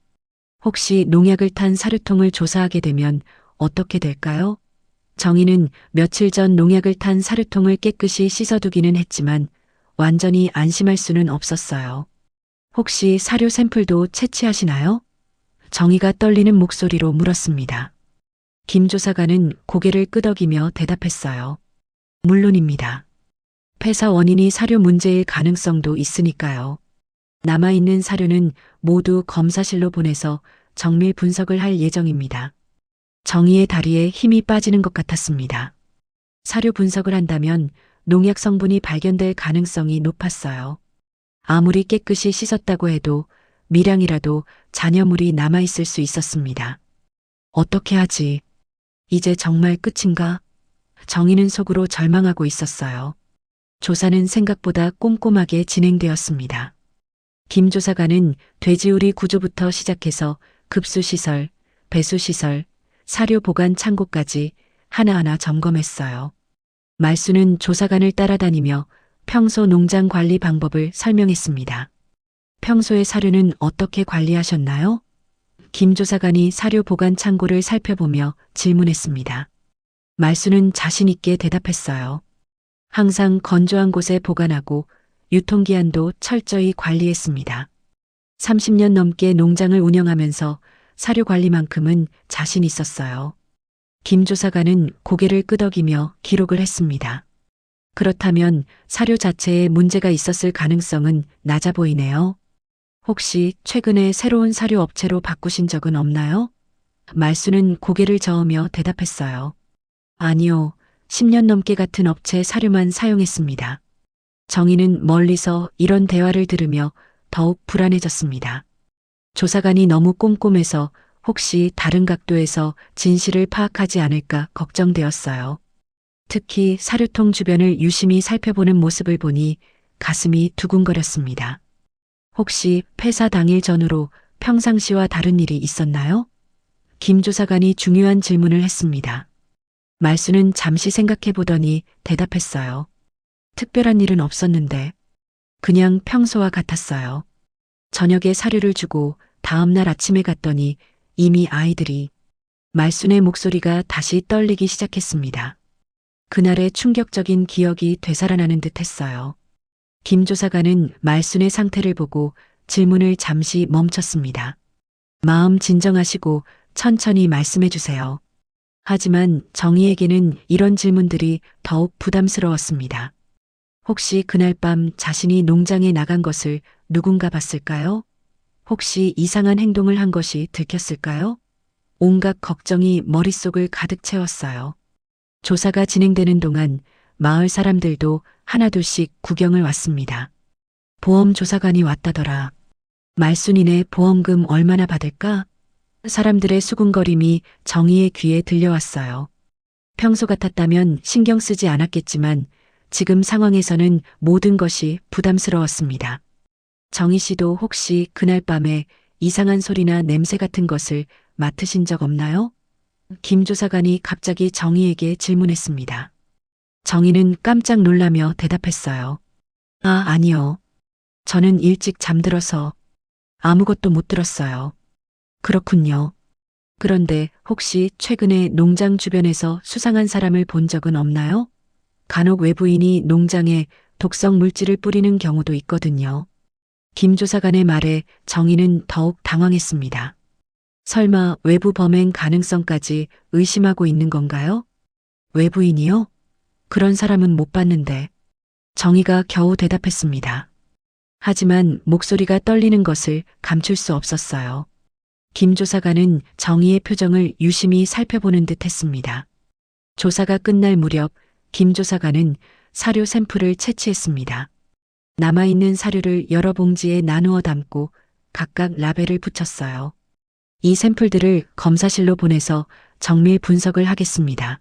혹시 농약을 탄 사료통을 조사하게 되면 어떻게 될까요? 정희는 며칠 전 농약을 탄 사료통을 깨끗이 씻어두기는 했지만 완전히 안심할 수는 없었어요. 혹시 사료 샘플도 채취하시나요? 정희가 떨리는 목소리로 물었습니다. 김 조사관은 고개를 끄덕이며 대답했어요. 물론입니다. 폐사 원인이 사료 문제일 가능성도 있으니까요. 남아있는 사료는 모두 검사실로 보내서 정밀 분석을 할 예정입니다. 정희의 다리에 힘이 빠지는 것 같았습니다. 사료 분석을 한다면 농약 성분이 발견될 가능성이 높았어요. 아무리 깨끗이 씻었다고 해도 미량이라도 잔여물이 남아있을 수 있었습니다. 어떻게 하지? 이제 정말 끝인가? 정희는 속으로 절망하고 있었어요. 조사는 생각보다 꼼꼼하게 진행되었습니다. 김 조사관은 돼지우리 구조부터 시작해서 급수시설, 배수시설, 사료 보관 창고까지 하나하나 점검했어요. 말수는 조사관을 따라다니며 평소 농장 관리 방법을 설명했습니다. 평소에 사료는 어떻게 관리하셨나요? 김 조사관이 사료 보관 창고를 살펴보며 질문했습니다. 말수는 자신 있게 대답했어요. 항상 건조한 곳에 보관하고 유통기한도 철저히 관리했습니다. 30년 넘게 농장을 운영하면서 사료 관리만큼은 자신 있었어요. 김 조사관은 고개를 끄덕이며 기록을 했습니다. 그렇다면 사료 자체에 문제가 있었을 가능성은 낮아 보이네요. 혹시 최근에 새로운 사료 업체로 바꾸신 적은 없나요? 말수는 고개를 저으며 대답했어요. 아니요. 10년 넘게 같은 업체 사료만 사용했습니다. 정희는 멀리서 이런 대화를 들으며 더욱 불안해졌습니다. 조사관이 너무 꼼꼼해서 혹시 다른 각도에서 진실을 파악하지 않을까 걱정되었어요. 특히 사료통 주변을 유심히 살펴보는 모습을 보니 가슴이 두근거렸습니다. 혹시 폐사 당일 전후로 평상시와 다른 일이 있었나요? 김 조사관이 중요한 질문을 했습니다. 말수는 잠시 생각해 보더니 대답했어요. 특별한 일은 없었는데 그냥 평소와 같았어요. 저녁에 사료를 주고 다음 날 아침에 갔더니 이미 아이들이 말순의 목소리가 다시 떨리기 시작했습니다. 그날의 충격적인 기억이 되살아나는 듯 했어요. 김 조사관은 말순의 상태를 보고 질문을 잠시 멈췄습니다. 마음 진정하시고 천천히 말씀해 주세요. 하지만 정희에게는 이런 질문들이 더욱 부담스러웠습니다. 혹시 그날 밤 자신이 농장에 나간 것을 누군가 봤을까요? 혹시 이상한 행동을 한 것이 들켰을까요? 온갖 걱정이 머릿속을 가득 채웠어요. 조사가 진행되는 동안 마을 사람들도 하나둘씩 구경을 왔습니다. 보험조사관이 왔다더라. 말순이네 보험금 얼마나 받을까? 사람들의 수군거림이 정희의 귀에 들려왔어요. 평소 같았다면 신경 쓰지 않았겠지만 지금 상황에서는 모든 것이 부담스러웠습니다. 정희 씨도 혹시 그날 밤에 이상한 소리나 냄새 같은 것을 맡으신 적 없나요? 김 조사관이 갑자기 정희에게 질문했습니다. 정희는 깜짝 놀라며 대답했어요. 아니요. 저는 일찍 잠들어서 아무것도 못 들었어요. 그렇군요. 그런데 혹시 최근에 농장 주변에서 수상한 사람을 본 적은 없나요? 간혹 외부인이 농장에 독성 물질을 뿌리는 경우도 있거든요. 김 조사관의 말에 정희는 더욱 당황했습니다. 설마 외부 범행 가능성까지 의심하고 있는 건가요? 외부인이요? 그런 사람은 못 봤는데. 정희가 겨우 대답했습니다. 하지만 목소리가 떨리는 것을 감출 수 없었어요. 김 조사관은 정희의 표정을 유심히 살펴보는 듯 했습니다. 조사가 끝날 무렵 김 조사관은 사료 샘플을 채취했습니다. 남아있는 사료를 여러 봉지에 나누어 담고 각각 라벨을 붙였어요. 이 샘플들을 검사실로 보내서 정밀 분석을 하겠습니다.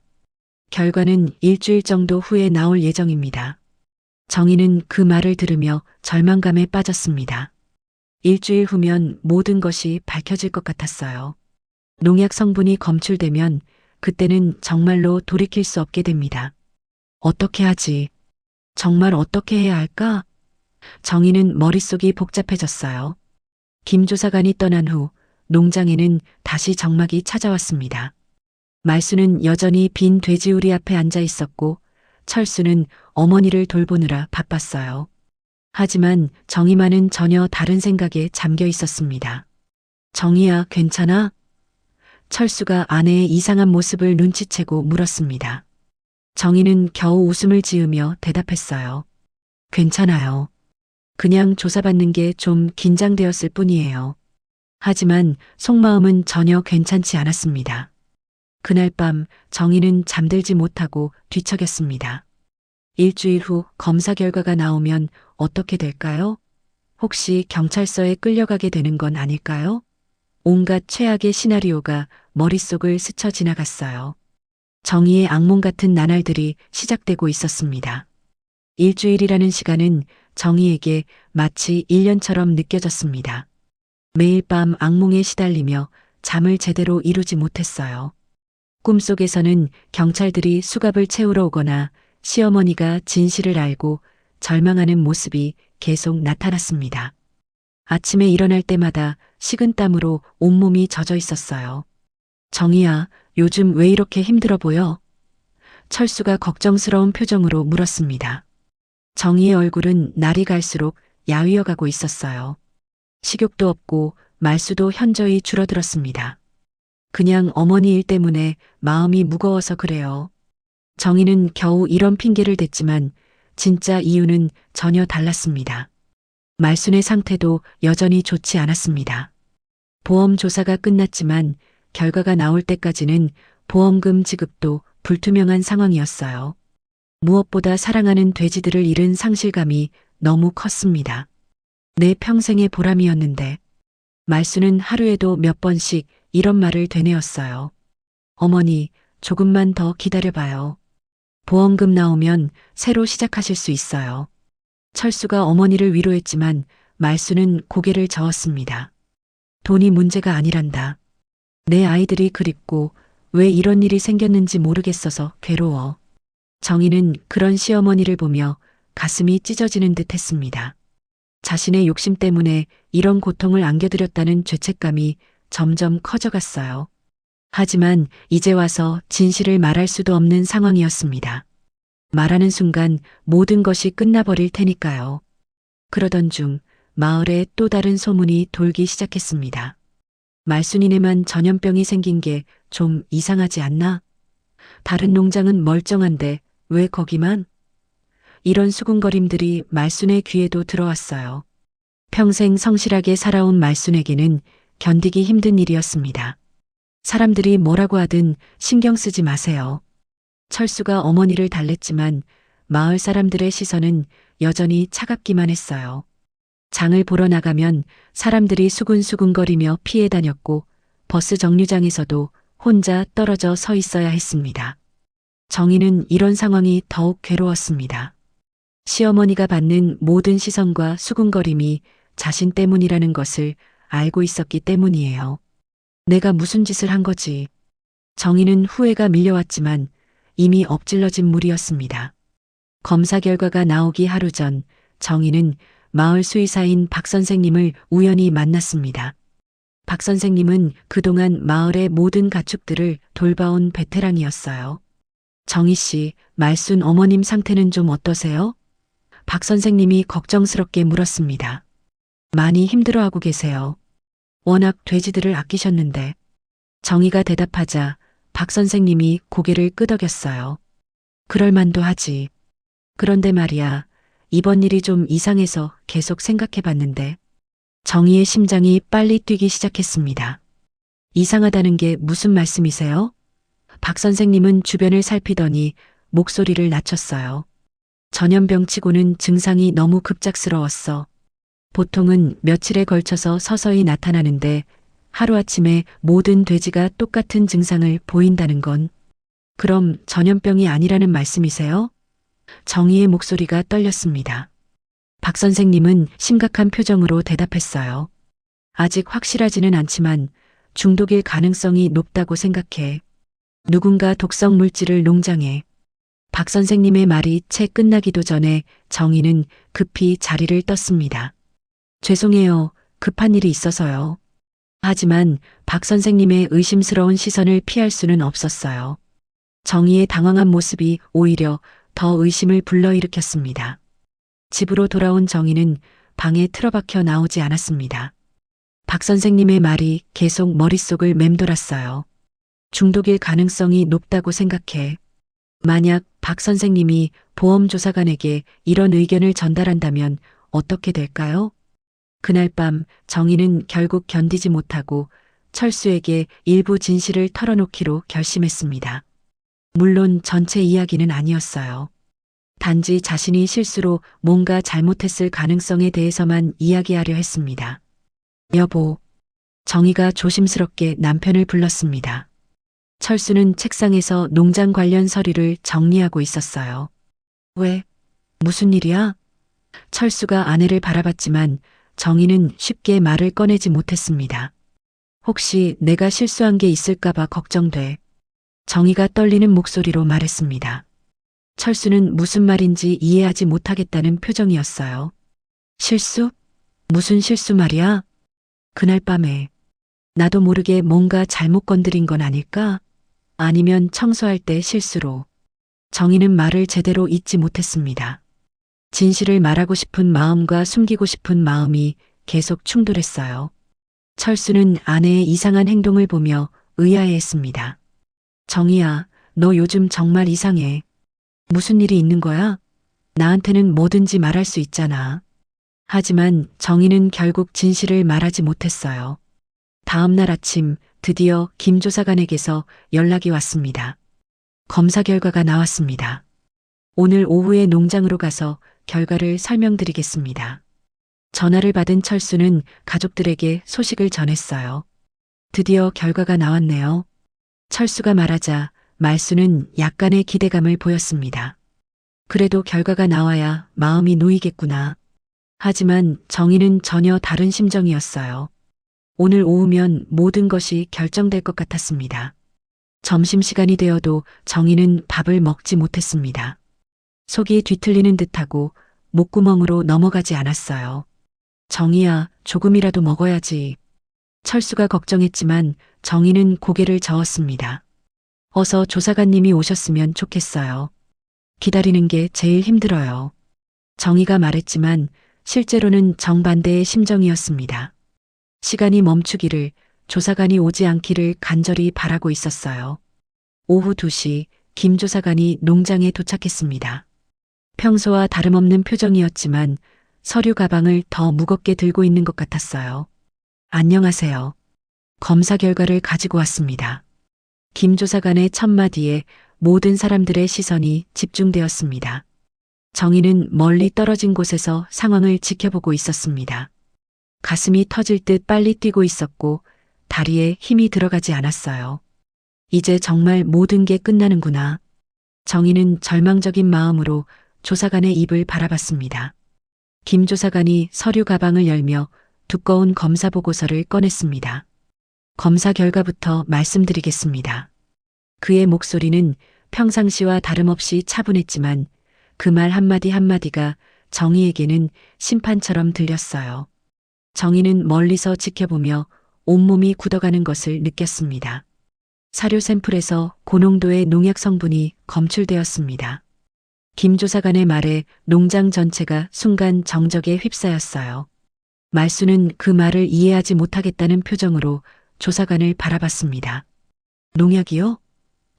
결과는 일주일 정도 후에 나올 예정입니다. 정희는 그 말을 들으며 절망감에 빠졌습니다. 일주일 후면 모든 것이 밝혀질 것 같았어요. 농약 성분이 검출되면 그때는 정말로 돌이킬 수 없게 됩니다. 어떻게 하지? 정말 어떻게 해야 할까? 정희는 머릿속이 복잡해졌어요. 김 조사관이 떠난 후 농장에는 다시 적막이 찾아왔습니다. 말수는 여전히 빈 돼지우리 앞에 앉아 있었고 철수는 어머니를 돌보느라 바빴어요. 하지만 정희만은 전혀 다른 생각에 잠겨 있었습니다. 정희야, 괜찮아? 철수가 아내의 이상한 모습을 눈치채고 물었습니다. 정희는 겨우 웃음을 지으며 대답했어요. 괜찮아요. 그냥 조사받는 게 좀 긴장되었을 뿐이에요. 하지만 속마음은 전혀 괜찮지 않았습니다. 그날 밤 정희는 잠들지 못하고 뒤척였습니다. 일주일 후 검사 결과가 나오면 어떻게 될까요? 혹시 경찰서에 끌려가게 되는 건 아닐까요? 온갖 최악의 시나리오가 머릿속을 스쳐 지나갔어요. 정희의 악몽 같은 나날들이 시작되고 있었습니다. 일주일이라는 시간은 정희에게 마치 1년처럼 느껴졌습니다. 매일 밤 악몽에 시달리며 잠을 제대로 이루지 못했어요. 꿈속에서는 경찰들이 수갑을 채우러 오거나 시어머니가 진실을 알고 절망하는 모습이 계속 나타났습니다. 아침에 일어날 때마다 식은땀으로 온몸이 젖어 있었어요. 정희야, 요즘 왜 이렇게 힘들어 보여? 철수가 걱정스러운 표정으로 물었습니다. 정희의 얼굴은 날이 갈수록 야위어 가고 있었어요. 식욕도 없고 말수도 현저히 줄어들었습니다. 그냥 어머니 일 때문에 마음이 무거워서 그래요. 정희는 겨우 이런 핑계를 댔지만 진짜 이유는 전혀 달랐습니다. 말순의 상태도 여전히 좋지 않았습니다. 보험 조사가 끝났지만 결과가 나올 때까지는 보험금 지급도 불투명한 상황이었어요. 무엇보다 사랑하는 돼지들을 잃은 상실감이 너무 컸습니다. 내 평생의 보람이었는데 말순은 하루에도 몇 번씩 이런 말을 되뇌었어요. 어머니, 조금만 더 기다려봐요. 보험금 나오면 새로 시작하실 수 있어요. 철수가 어머니를 위로했지만 말순은 고개를 저었습니다. 돈이 문제가 아니란다. 내 아이들이 그립고 왜 이런 일이 생겼는지 모르겠어서 괴로워. 정희는 그런 시어머니를 보며 가슴이 찢어지는 듯 했습니다. 자신의 욕심 때문에 이런 고통을 안겨드렸다는 죄책감이 점점 커져갔어요. 하지만 이제 와서 진실을 말할 수도 없는 상황이었습니다. 말하는 순간 모든 것이 끝나버릴 테니까요. 그러던 중 마을에 또 다른 소문이 돌기 시작했습니다. 말순이네만 전염병이 생긴 게 좀 이상하지 않나? 다른 농장은 멀쩡한데 왜 거기만? 이런 수군거림들이 말순의 귀에도 들어왔어요. 평생 성실하게 살아온 말순에게는 견디기 힘든 일이었습니다. 사람들이 뭐라고 하든 신경 쓰지 마세요. 철수가 어머니를 달랬지만 마을 사람들의 시선은 여전히 차갑기만 했어요. 장을 보러 나가면 사람들이 수군수군거리며 피해 다녔고 버스 정류장에서도 혼자 떨어져 서 있어야 했습니다. 정희는 이런 상황이 더욱 괴로웠습니다. 시어머니가 받는 모든 시선과 수군거림이 자신 때문이라는 것을 알고 있었기 때문이에요. 내가 무슨 짓을 한 거지? 정희는 후회가 밀려왔지만 이미 엎질러진 물이었습니다. 검사 결과가 나오기 하루 전 정희는 마을 수의사인 박 선생님을 우연히 만났습니다. 박 선생님은 그동안 마을의 모든 가축들을 돌봐온 베테랑이었어요. 정희 씨, 말순 어머님 상태는 좀 어떠세요? 박 선생님이 걱정스럽게 물었습니다. 많이 힘들어하고 계세요. 워낙 돼지들을 아끼셨는데. 정희가 대답하자 박 선생님이 고개를 끄덕였어요. 그럴 만도 하지. 그런데 말이야, 이번 일이 좀 이상해서 계속 생각해 봤는데 정희의 심장이 빨리 뛰기 시작했습니다. 이상하다는 게 무슨 말씀이세요? 박 선생님은 주변을 살피더니 목소리를 낮췄어요. 전염병치고는 증상이 너무 급작스러웠어. 보통은 며칠에 걸쳐서 서서히 나타나는데 하루아침에 모든 돼지가 똑같은 증상을 보인다는 건 그럼 전염병이 아니라는 말씀이세요? 정희의 목소리가 떨렸습니다. 박 선생님은 심각한 표정으로 대답했어요. 아직 확실하지는 않지만 중독일 가능성이 높다고 생각해. 누군가 독성 물질을 농장에. 박 선생님의 말이 채 끝나기도 전에 정희는 급히 자리를 떴습니다. 죄송해요. 급한 일이 있어서요. 하지만 박 선생님의 의심스러운 시선을 피할 수는 없었어요. 정희의 당황한 모습이 오히려 더 의심을 불러일으켰습니다. 집으로 돌아온 정희는 방에 틀어박혀 나오지 않았습니다. 박 선생님의 말이 계속 머릿속을 맴돌았어요. 중독일 가능성이 높다고 생각해. 만약 박 선생님이 보험조사관에게 이런 의견을 전달한다면 어떻게 될까요? 그날 밤 정희는 결국 견디지 못하고 철수에게 일부 진실을 털어놓기로 결심했습니다. 물론 전체 이야기는 아니었어요. 단지 자신이 실수로 뭔가 잘못했을 가능성에 대해서만 이야기하려 했습니다. 여보, 정희가 조심스럽게 남편을 불렀습니다. 철수는 책상에서 농장 관련 서류를 정리하고 있었어요. 왜? 무슨 일이야? 철수가 아내를 바라봤지만 정희는 쉽게 말을 꺼내지 못했습니다. 혹시 내가 실수한 게 있을까봐 걱정돼. 정희가 떨리는 목소리로 말했습니다. 철수는 무슨 말인지 이해하지 못하겠다는 표정이었어요. 실수? 무슨 실수 말이야? 그날 밤에 나도 모르게 뭔가 잘못 건드린 건 아닐까? 아니면 청소할 때 실수로. 정희는 말을 제대로 잇지 못했습니다. 진실을 말하고 싶은 마음과 숨기고 싶은 마음이 계속 충돌했어요. 철수는 아내의 이상한 행동을 보며 의아해했습니다. 정희야, 너 요즘 정말 이상해. 무슨 일이 있는 거야? 나한테는 뭐든지 말할 수 있잖아. 하지만 정희는 결국 진실을 말하지 못했어요. 다음 날 아침 드디어 김 조사관에게서 연락이 왔습니다. 검사 결과가 나왔습니다. 오늘 오후에 농장으로 가서 결과를 설명드리겠습니다. 전화를 받은 철수는 가족들에게 소식을 전했어요. 드디어 결과가 나왔네요. 철수가 말하자 말수는 약간의 기대감을 보였습니다. 그래도 결과가 나와야 마음이 놓이겠구나. 하지만 정희는 전혀 다른 심정이었어요. 오늘 오후면 모든 것이 결정될 것 같았습니다. 점심시간이 되어도 정희는 밥을 먹지 못했습니다. 속이 뒤틀리는 듯하고 목구멍으로 넘어가지 않았어요. 정희야, 조금이라도 먹어야지. 철수가 걱정했지만 정희는 고개를 저었습니다. 어서 조사관님이 오셨으면 좋겠어요. 기다리는 게 제일 힘들어요. 정희가 말했지만 실제로는 정반대의 심정이었습니다. 시간이 멈추기를, 조사관이 오지 않기를 간절히 바라고 있었어요. 오후 2시 김 조사관이 농장에 도착했습니다. 평소와 다름없는 표정이었지만 서류 가방을 더 무겁게 들고 있는 것 같았어요. 안녕하세요. 검사 결과를 가지고 왔습니다. 김 조사관의 첫마디에 모든 사람들의 시선이 집중되었습니다. 정희는 멀리 떨어진 곳에서 상황을 지켜보고 있었습니다. 가슴이 터질 듯 빨리 뛰고 있었고 다리에 힘이 들어가지 않았어요. 이제 정말 모든 게 끝나는구나. 정희는 절망적인 마음으로 조사관의 입을 바라봤습니다. 김 조사관이 서류 가방을 열며 두꺼운 검사 보고서를 꺼냈습니다. 검사 결과부터 말씀드리겠습니다. 그의 목소리는 평상시와 다름없이 차분했지만 그 말 한마디 한마디가 정희에게는 심판처럼 들렸어요. 정희는 멀리서 지켜보며 온몸이 굳어가는 것을 느꼈습니다. 사료 샘플에서 고농도의 농약 성분이 검출되었습니다. 김 조사관의 말에 농장 전체가 순간 정적에 휩싸였어요. 말수는 그 말을 이해하지 못하겠다는 표정으로 조사관을 바라봤습니다. 농약이요?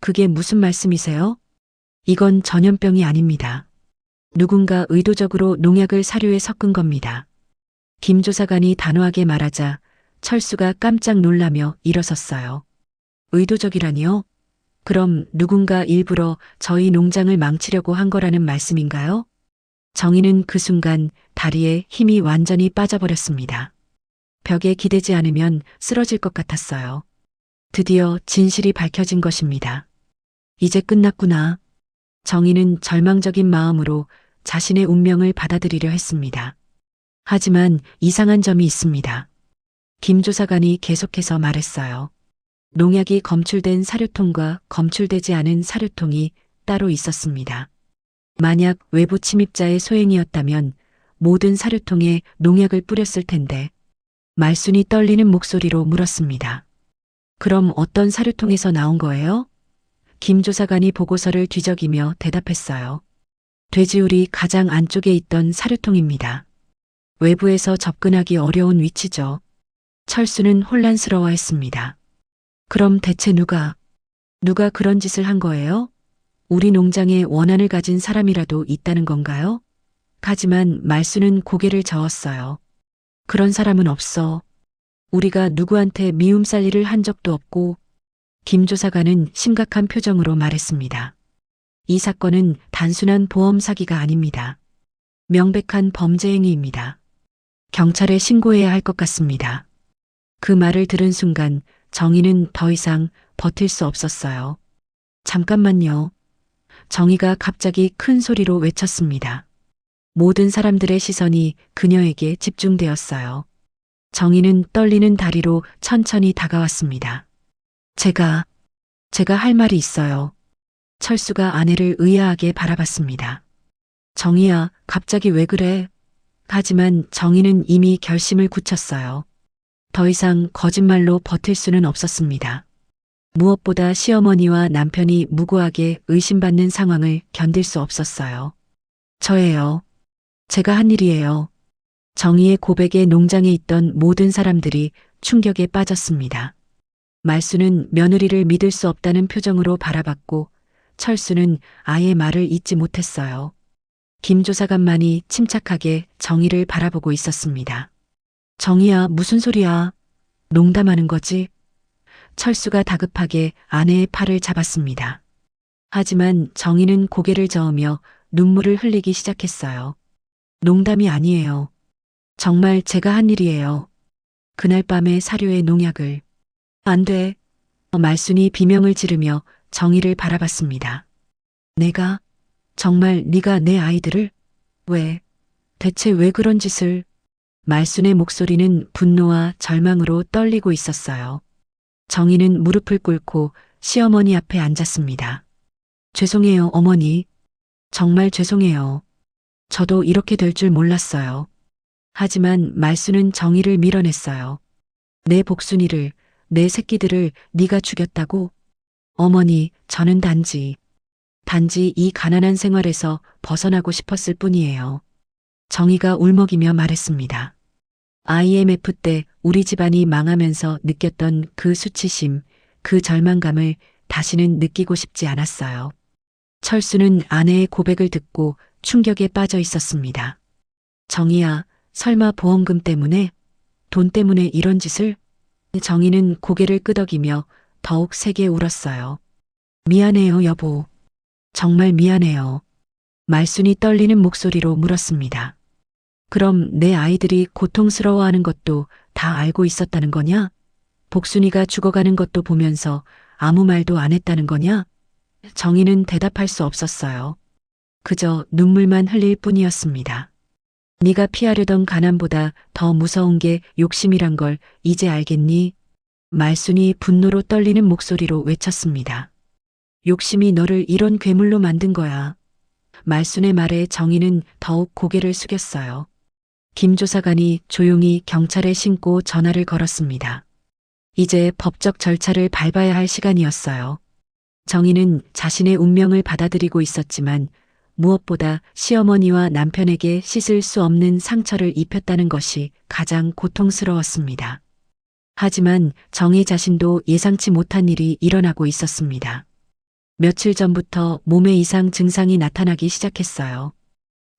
그게 무슨 말씀이세요? 이건 전염병이 아닙니다. 누군가 의도적으로 농약을 사료에 섞은 겁니다. 김 조사관이 단호하게 말하자 철수가 깜짝 놀라며 일어섰어요. 의도적이라니요? 그럼 누군가 일부러 저희 농장을 망치려고 한 거라는 말씀인가요? 정희는 그 순간 다리에 힘이 완전히 빠져버렸습니다. 벽에 기대지 않으면 쓰러질 것 같았어요. 드디어 진실이 밝혀진 것입니다. 이제 끝났구나. 정희는 절망적인 마음으로 자신의 운명을 받아들이려 했습니다. 하지만 이상한 점이 있습니다. 김 조사관이 계속해서 말했어요. 농약이 검출된 사료통과 검출되지 않은 사료통이 따로 있었습니다. 만약 외부 침입자의 소행이었다면 모든 사료통에 농약을 뿌렸을 텐데 말순이 떨리는 목소리로 물었습니다. 그럼 어떤 사료통에서 나온 거예요? 김 조사관이 보고서를 뒤적이며 대답했어요. 돼지우리 가장 안쪽에 있던 사료통입니다. 외부에서 접근하기 어려운 위치죠. 철수는 혼란스러워했습니다. 그럼 대체 누가 그런 짓을 한 거예요? 우리 농장에 원한을 가진 사람이라도 있다는 건가요? 하지만 말수는 고개를 저었어요. 그런 사람은 없어. 우리가 누구한테 미움살 일을 한 적도 없고. 김 조사관은 심각한 표정으로 말했습니다. 이 사건은 단순한 보험 사기가 아닙니다. 명백한 범죄 행위입니다. 경찰에 신고해야 할 것 같습니다. 그 말을 들은 순간 정희는 더 이상 버틸 수 없었어요. 잠깐만요. 정희가 갑자기 큰 소리로 외쳤습니다. 모든 사람들의 시선이 그녀에게 집중되었어요. 정희는 떨리는 다리로 천천히 다가왔습니다. 제가 할 말이 있어요. 철수가 아내를 의아하게 바라봤습니다. 정희야, 갑자기 왜 그래? 하지만 정희는 이미 결심을 굳혔어요. 더 이상 거짓말로 버틸 수는 없었습니다. 무엇보다 시어머니와 남편이 무고하게 의심받는 상황을 견딜 수 없었어요. 저예요. 제가 한 일이에요. 정희의 고백에 농장에 있던 모든 사람들이 충격에 빠졌습니다. 말수는 며느리를 믿을 수 없다는 표정으로 바라봤고 철수는 아예 말을 잇지 못했어요. 김조사관만이 침착하게 정희를 바라보고 있었습니다. 정희야, 무슨 소리야? 농담하는 거지? 철수가 다급하게 아내의 팔을 잡았습니다. 하지만 정희는 고개를 저으며 눈물을 흘리기 시작했어요. 농담이 아니에요. 정말 제가 한 일이에요. 그날 밤에 사료에 농약을. 안 돼. 말순이 비명을 지르며 정희를 바라봤습니다. 내가? 정말 네가 내 아이들을? 왜? 대체 왜 그런 짓을? 말순의 목소리는 분노와 절망으로 떨리고 있었어요. 정희는 무릎을 꿇고 시어머니 앞에 앉았습니다. 죄송해요, 어머니. 정말 죄송해요. 저도 이렇게 될 줄 몰랐어요. 하지만 말수는 정의를 밀어냈어요. 내 복순이를, 내 새끼들을 네가 죽였다고? 어머니, 저는 단지 이 가난한 생활에서 벗어나고 싶었을 뿐이에요. 정의가 울먹이며 말했습니다. IMF 때 우리 집안이 망하면서 느꼈던 그 수치심, 그 절망감을 다시는 느끼고 싶지 않았어요. 철수는 아내의 고백을 듣고 충격에 빠져 있었습니다. 정희야, 설마 보험금 때문에? 돈 때문에 이런 짓을? 정희는 고개를 끄덕이며 더욱 세게 울었어요. 미안해요, 여보. 정말 미안해요. 말순이 떨리는 목소리로 물었습니다. 그럼 내 아이들이 고통스러워하는 것도 다 알고 있었다는 거냐? 복순이가 죽어가는 것도 보면서 아무 말도 안 했다는 거냐? 정희는 대답할 수 없었어요. 그저 눈물만 흘릴 뿐이었습니다. 네가 피하려던 가난보다 더 무서운 게 욕심이란 걸 이제 알겠니? 말순이 분노로 떨리는 목소리로 외쳤습니다. 욕심이 너를 이런 괴물로 만든 거야. 말순의 말에 정희는 더욱 고개를 숙였어요. 김 조사관이 조용히 경찰에 신고 전화를 걸었습니다. 이제 법적 절차를 밟아야 할 시간이었어요. 정희는 자신의 운명을 받아들이고 있었지만 무엇보다 시어머니와 남편에게 씻을 수 없는 상처를 입혔다는 것이 가장 고통스러웠습니다. 하지만 정희 자신도 예상치 못한 일이 일어나고 있었습니다. 며칠 전부터 몸에 이상 증상이 나타나기 시작했어요.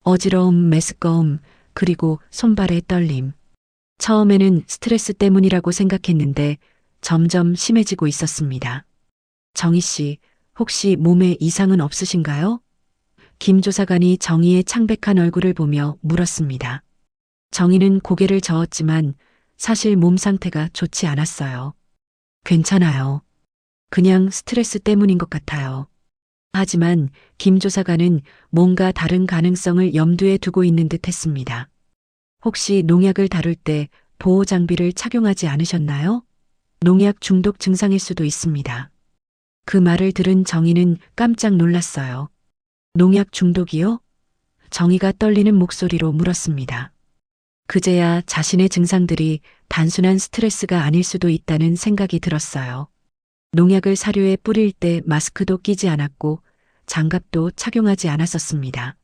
어지러움, 메스꺼움, 그리고 손발의 떨림. 처음에는 스트레스 때문이라고 생각했는데 점점 심해지고 있었습니다. 정희 씨, 혹시 몸에 이상은 없으신가요? 김 조사관이 정희의 창백한 얼굴을 보며 물었습니다. 정희는 고개를 저었지만 사실 몸 상태가 좋지 않았어요. 괜찮아요. 그냥 스트레스 때문인 것 같아요. 하지만 김 조사관은 뭔가 다른 가능성을 염두에 두고 있는 듯 했습니다. 혹시 농약을 다룰 때 보호 장비를 착용하지 않으셨나요? 농약 중독 증상일 수도 있습니다. 그 말을 들은 정희는 깜짝 놀랐어요. 농약 중독이요? 정희가 떨리는 목소리로 물었습니다. 그제야 자신의 증상들이 단순한 스트레스가 아닐 수도 있다는 생각이 들었어요. 농약을 사료에 뿌릴 때 마스크도 끼지 않았고 장갑도 착용하지 않았었습니다.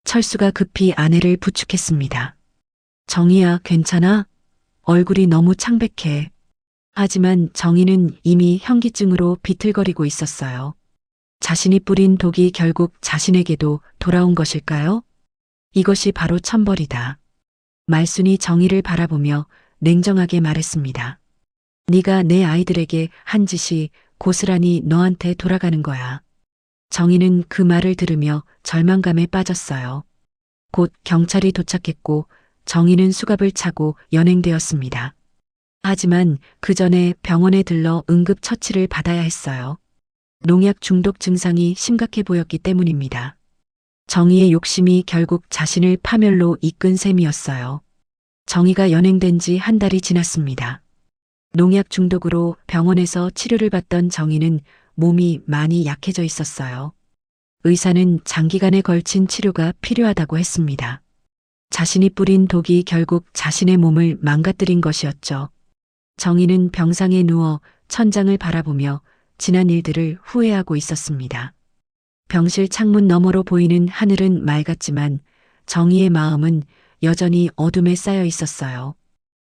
철수가 급히 아내를 부축했습니다. 정희야, 괜찮아? 얼굴이 너무 창백해. 하지만 정희는 이미 현기증으로 비틀거리고 있었어요. 자신이 뿌린 독이 결국 자신에게도 돌아온 것일까요? 이것이 바로 천벌이다. 말순이 정희를 바라보며 냉정하게 말했습니다. 네가 내 아이들에게 한 짓이 고스란히 너한테 돌아가는 거야. 정희는 그 말을 들으며 절망감에 빠졌어요. 곧 경찰이 도착했고 정희는 수갑을 차고 연행되었습니다. 하지만 그 전에 병원에 들러 응급 처치를 받아야 했어요. 농약 중독 증상이 심각해 보였기 때문입니다. 정희의 욕심이 결국 자신을 파멸로 이끈 셈이었어요. 정희가 연행된 지 한 달이 지났습니다. 농약 중독으로 병원에서 치료를 받던 정희는 몸이 많이 약해져 있었어요. 의사는 장기간에 걸친 치료가 필요하다고 했습니다. 자신이 뿌린 독이 결국 자신의 몸을 망가뜨린 것이었죠. 정희는 병상에 누워 천장을 바라보며 지난 일들을 후회하고 있었습니다. 병실 창문 너머로 보이는 하늘은 맑았지만 정희의 마음은 여전히 어둠에 쌓여 있었어요.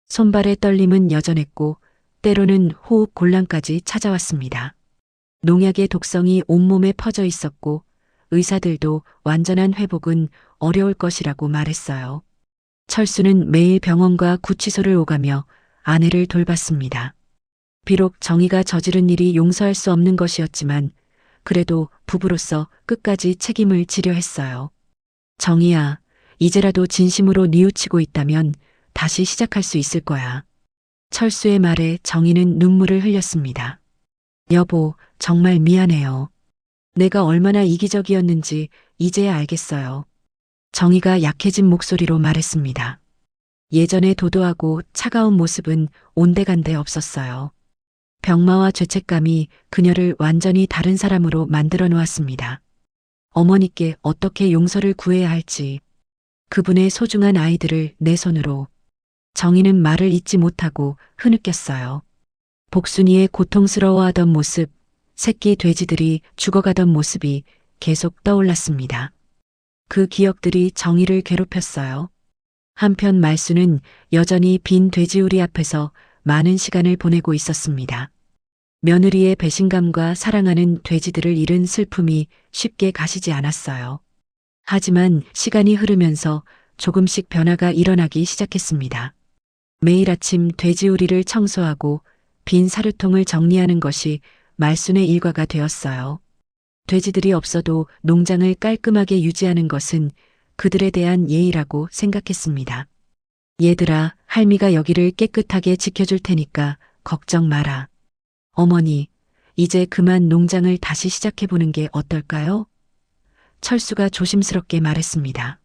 손발의 떨림은 여전했고 때로는 호흡 곤란까지 찾아왔습니다. 농약의 독성이 온몸에 퍼져 있었고 의사들도 완전한 회복은 어려울 것이라고 말했어요. 철수는 매일 병원과 구치소를 오가며 아내를 돌봤습니다. 비록 정희가 저지른 일이 용서할 수 없는 것이었지만 그래도 부부로서 끝까지 책임을 지려 했어요. 정희야, 이제라도 진심으로 뉘우치고 있다면 다시 시작할 수 있을 거야. 철수의 말에 정희는 눈물을 흘렸습니다. 여보, 정말 미안해요. 내가 얼마나 이기적이었는지 이제야 알겠어요. 정희가 약해진 목소리로 말했습니다. 예전의 도도하고 차가운 모습은 온데간데 없었어요. 병마와 죄책감이 그녀를 완전히 다른 사람으로 만들어 놓았습니다. 어머니께 어떻게 용서를 구해야 할지, 그분의 소중한 아이들을 내 손으로. 정희는 말을 잇지 못하고 흐느꼈어요. 복순이의 고통스러워하던 모습, 새끼 돼지들이 죽어가던 모습이 계속 떠올랐습니다. 그 기억들이 정희를 괴롭혔어요. 한편 말수는 여전히 빈 돼지우리 앞에서 많은 시간을 보내고 있었습니다. 며느리의 배신감과 사랑하는 돼지들을 잃은 슬픔이 쉽게 가시지 않았어요. 하지만 시간이 흐르면서 조금씩 변화가 일어나기 시작했습니다. 매일 아침 돼지우리를 청소하고 빈 사료통을 정리하는 것이 말순의 일과가 되었어요. 돼지들이 없어도 농장을 깔끔하게 유지하는 것은 그들에 대한 예의라고 생각했습니다. 얘들아, 할미가 여기를 깨끗하게 지켜줄 테니까 걱정 마라. 어머니, 이제 그만 농장을 다시 시작해보는 게 어떨까요? 철수가 조심스럽게 말했습니다.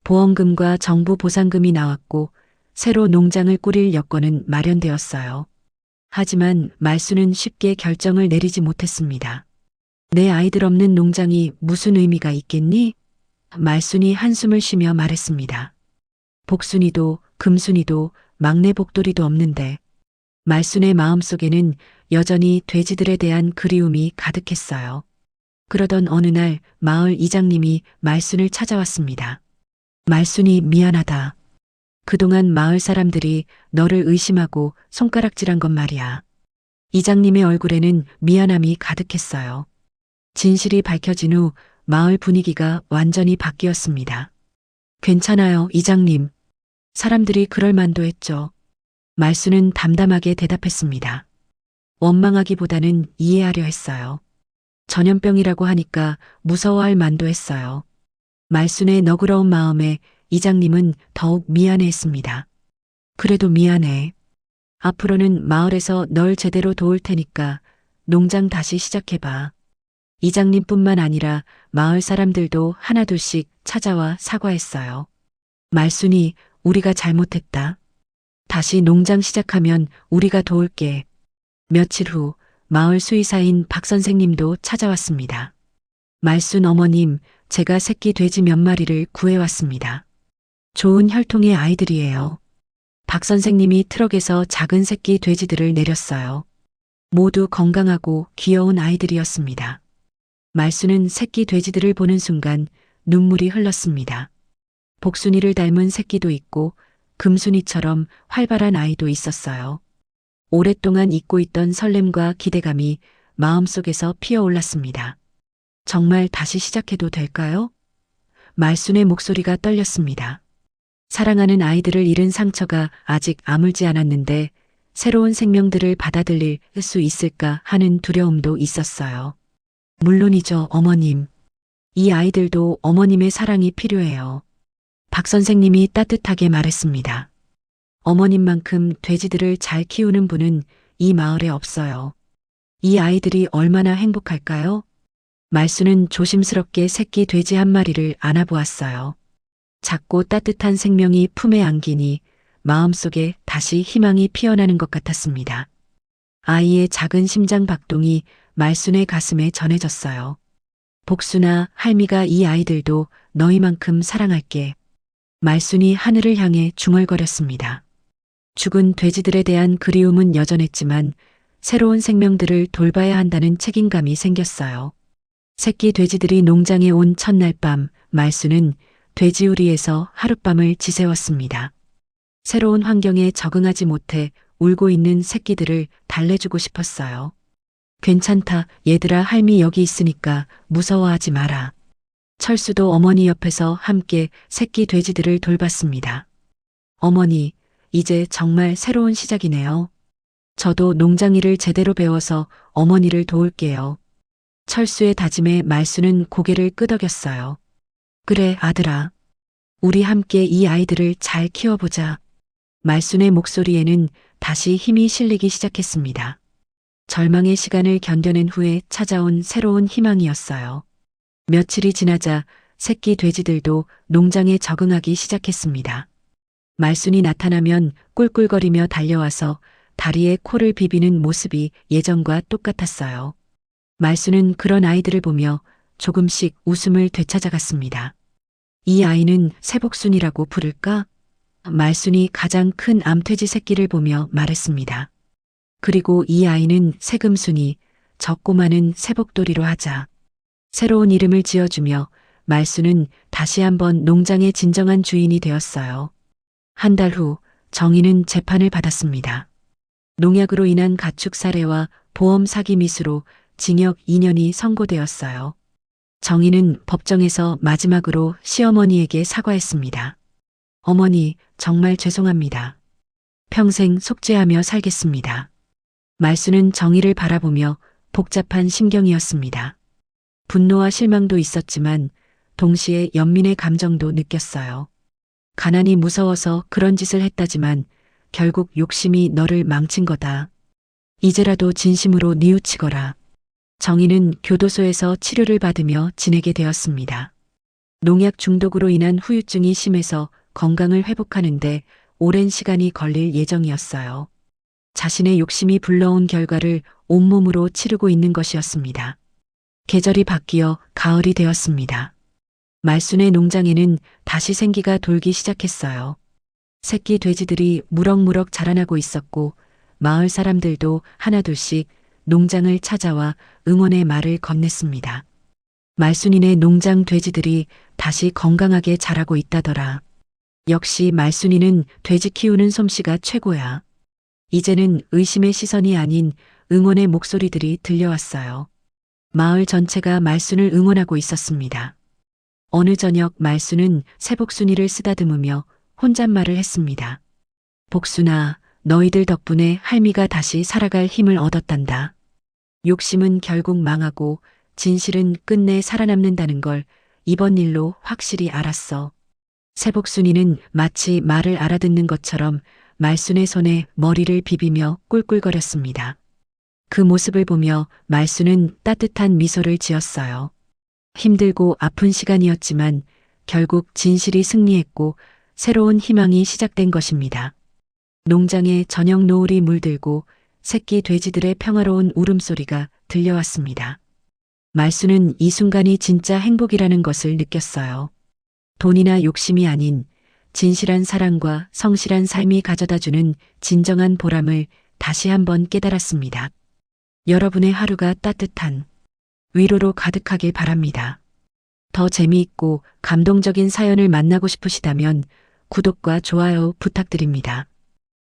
보험금과 정부 보상금이 나왔고 새로 농장을 꾸릴 여건은 마련되었어요. 하지만 말수는 쉽게 결정을 내리지 못했습니다. 내 아이들 없는 농장이 무슨 의미가 있겠니? 말순이 한숨을 쉬며 말했습니다. 복순이도 금순이도 막내 복돌이도 없는데. 말순의 마음속에는 여전히 돼지들에 대한 그리움이 가득했어요. 그러던 어느 날 마을 이장님이 말순을 찾아왔습니다. 말순이 미안하다. 그동안 마을 사람들이 너를 의심하고 손가락질한 건 말이야. 이장님의 얼굴에는 미안함이 가득했어요. 진실이 밝혀진 후 마을 분위기가 완전히 바뀌었습니다. 괜찮아요, 이장님. 사람들이 그럴 만도 했죠. 말수는 담담하게 대답했습니다. 원망하기보다는 이해하려 했어요. 전염병이라고 하니까 무서워할 만도 했어요. 말순의 너그러운 마음에 이장님은 더욱 미안해했습니다. 그래도 미안해. 앞으로는 마을에서 널 제대로 도울 테니까 농장 다시 시작해봐. 이장님뿐만 아니라 마을 사람들도 하나둘씩 찾아와 사과했어요. 말순이, 우리가 잘못했다. 다시 농장 시작하면 우리가 도울게. 며칠 후 마을 수의사인 박 선생님도 찾아왔습니다. 말순 어머님, 제가 새끼 돼지 몇 마리를 구해왔습니다. 좋은 혈통의 아이들이에요. 박 선생님이 트럭에서 작은 새끼 돼지들을 내렸어요. 모두 건강하고 귀여운 아이들이었습니다. 말순은 새끼 돼지들을 보는 순간 눈물이 흘렀습니다. 복순이를 닮은 새끼도 있고 금순이처럼 활발한 아이도 있었어요. 오랫동안 잊고 있던 설렘과 기대감이 마음속에서 피어올랐습니다. 정말 다시 시작해도 될까요? 말순의 목소리가 떨렸습니다. 사랑하는 아이들을 잃은 상처가 아직 아물지 않았는데 새로운 생명들을 받아들일 수 있을까 하는 두려움도 있었어요. 물론이죠, 어머님. 이 아이들도 어머님의 사랑이 필요해요. 박 선생님이 따뜻하게 말했습니다. 어머님만큼 돼지들을 잘 키우는 분은 이 마을에 없어요. 이 아이들이 얼마나 행복할까요? 말수는 조심스럽게 새끼 돼지 한 마리를 안아보았어요. 작고 따뜻한 생명이 품에 안기니 마음속에 다시 희망이 피어나는 것 같았습니다. 아이의 작은 심장 박동이 말순의 가슴에 전해졌어요. 복순아, 할미가 이 아이들도 너희만큼 사랑할게. 말순이 하늘을 향해 중얼거렸습니다. 죽은 돼지들에 대한 그리움은 여전했지만 새로운 생명들을 돌봐야 한다는 책임감이 생겼어요. 새끼 돼지들이 농장에 온 첫날 밤, 말순은 돼지우리에서 하룻밤을 지새웠습니다. 새로운 환경에 적응하지 못해 울고 있는 새끼들을 달래주고 싶었어요. 괜찮다, 얘들아, 할미 여기 있으니까 무서워하지 마라. 철수도 어머니 옆에서 함께 새끼 돼지들을 돌봤습니다. 어머니, 이제 정말 새로운 시작이네요. 저도 농장 일을 제대로 배워서 어머니를 도울게요. 철수의 다짐에 말수는 고개를 끄덕였어요. 그래, 아들아. 우리 함께 이 아이들을 잘 키워보자. 말순의 목소리에는 다시 힘이 실리기 시작했습니다. 절망의 시간을 견뎌낸 후에 찾아온 새로운 희망이었어요. 며칠이 지나자 새끼 돼지들도 농장에 적응하기 시작했습니다. 말순이 나타나면 꿀꿀거리며 달려와서 다리에 코를 비비는 모습이 예전과 똑같았어요. 말순은 그런 아이들을 보며 조금씩 웃음을 되찾아갔습니다. 이 아이는 새복순이라고 부를까? 말순이 가장 큰 암돼지 새끼를 보며 말했습니다. 그리고 이 아이는 새금순이, 저 꼬마는 새복돌이로 하자. 새로운 이름을 지어주며 말순은 다시 한번 농장의 진정한 주인이 되었어요. 한 달 후 정희는 재판을 받았습니다. 농약으로 인한 가축 살해와 보험 사기 미수로 징역 2년이 선고되었어요. 정희는 법정에서 마지막으로 시어머니에게 사과했습니다. 어머니, 정말 죄송합니다. 평생 속죄하며 살겠습니다. 말수는 정희를 바라보며 복잡한 심경이었습니다. 분노와 실망도 있었지만 동시에 연민의 감정도 느꼈어요. 가난이 무서워서 그런 짓을 했다지만 결국 욕심이 너를 망친 거다. 이제라도 진심으로 뉘우치거라. 정희는 교도소에서 치료를 받으며 지내게 되었습니다. 농약 중독으로 인한 후유증이 심해서 건강을 회복하는데 오랜 시간이 걸릴 예정이었어요. 자신의 욕심이 불러온 결과를 온몸으로 치르고 있는 것이었습니다. 계절이 바뀌어 가을이 되었습니다. 말순의 농장에는 다시 생기가 돌기 시작했어요. 새끼 돼지들이 무럭무럭 자라나고 있었고 마을 사람들도 하나둘씩 농장을 찾아와 응원의 말을 건넸습니다. 말순이네 농장 돼지들이 다시 건강하게 자라고 있다더라. 역시 말순이는 돼지 키우는 솜씨가 최고야. 이제는 의심의 시선이 아닌 응원의 목소리들이 들려왔어요. 마을 전체가 말순을 응원하고 있었습니다. 어느 저녁 말순은 새복순이를 쓰다듬으며 혼잣말을 했습니다. 복순아, 너희들 덕분에 할미가 다시 살아갈 힘을 얻었단다. 욕심은 결국 망하고 진실은 끝내 살아남는다는 걸 이번 일로 확실히 알았어. 새복순이는 마치 말을 알아듣는 것처럼 말순의 손에 머리를 비비며 꿀꿀거렸습니다. 그 모습을 보며 말순은 따뜻한 미소를 지었어요. 힘들고 아픈 시간이었지만 결국 진실이 승리했고 새로운 희망이 시작된 것입니다. 농장에 저녁 노을이 물들고 새끼 돼지들의 평화로운 울음소리가 들려왔습니다. 말순은 이 순간이 진짜 행복이라는 것을 느꼈어요. 돈이나 욕심이 아닌 진실한 사랑과 성실한 삶이 가져다주는 진정한 보람을 다시 한번 깨달았습니다. 여러분의 하루가 따뜻한 위로로 가득하길 바랍니다. 더 재미있고 감동적인 사연을 만나고 싶으시다면 구독과 좋아요 부탁드립니다.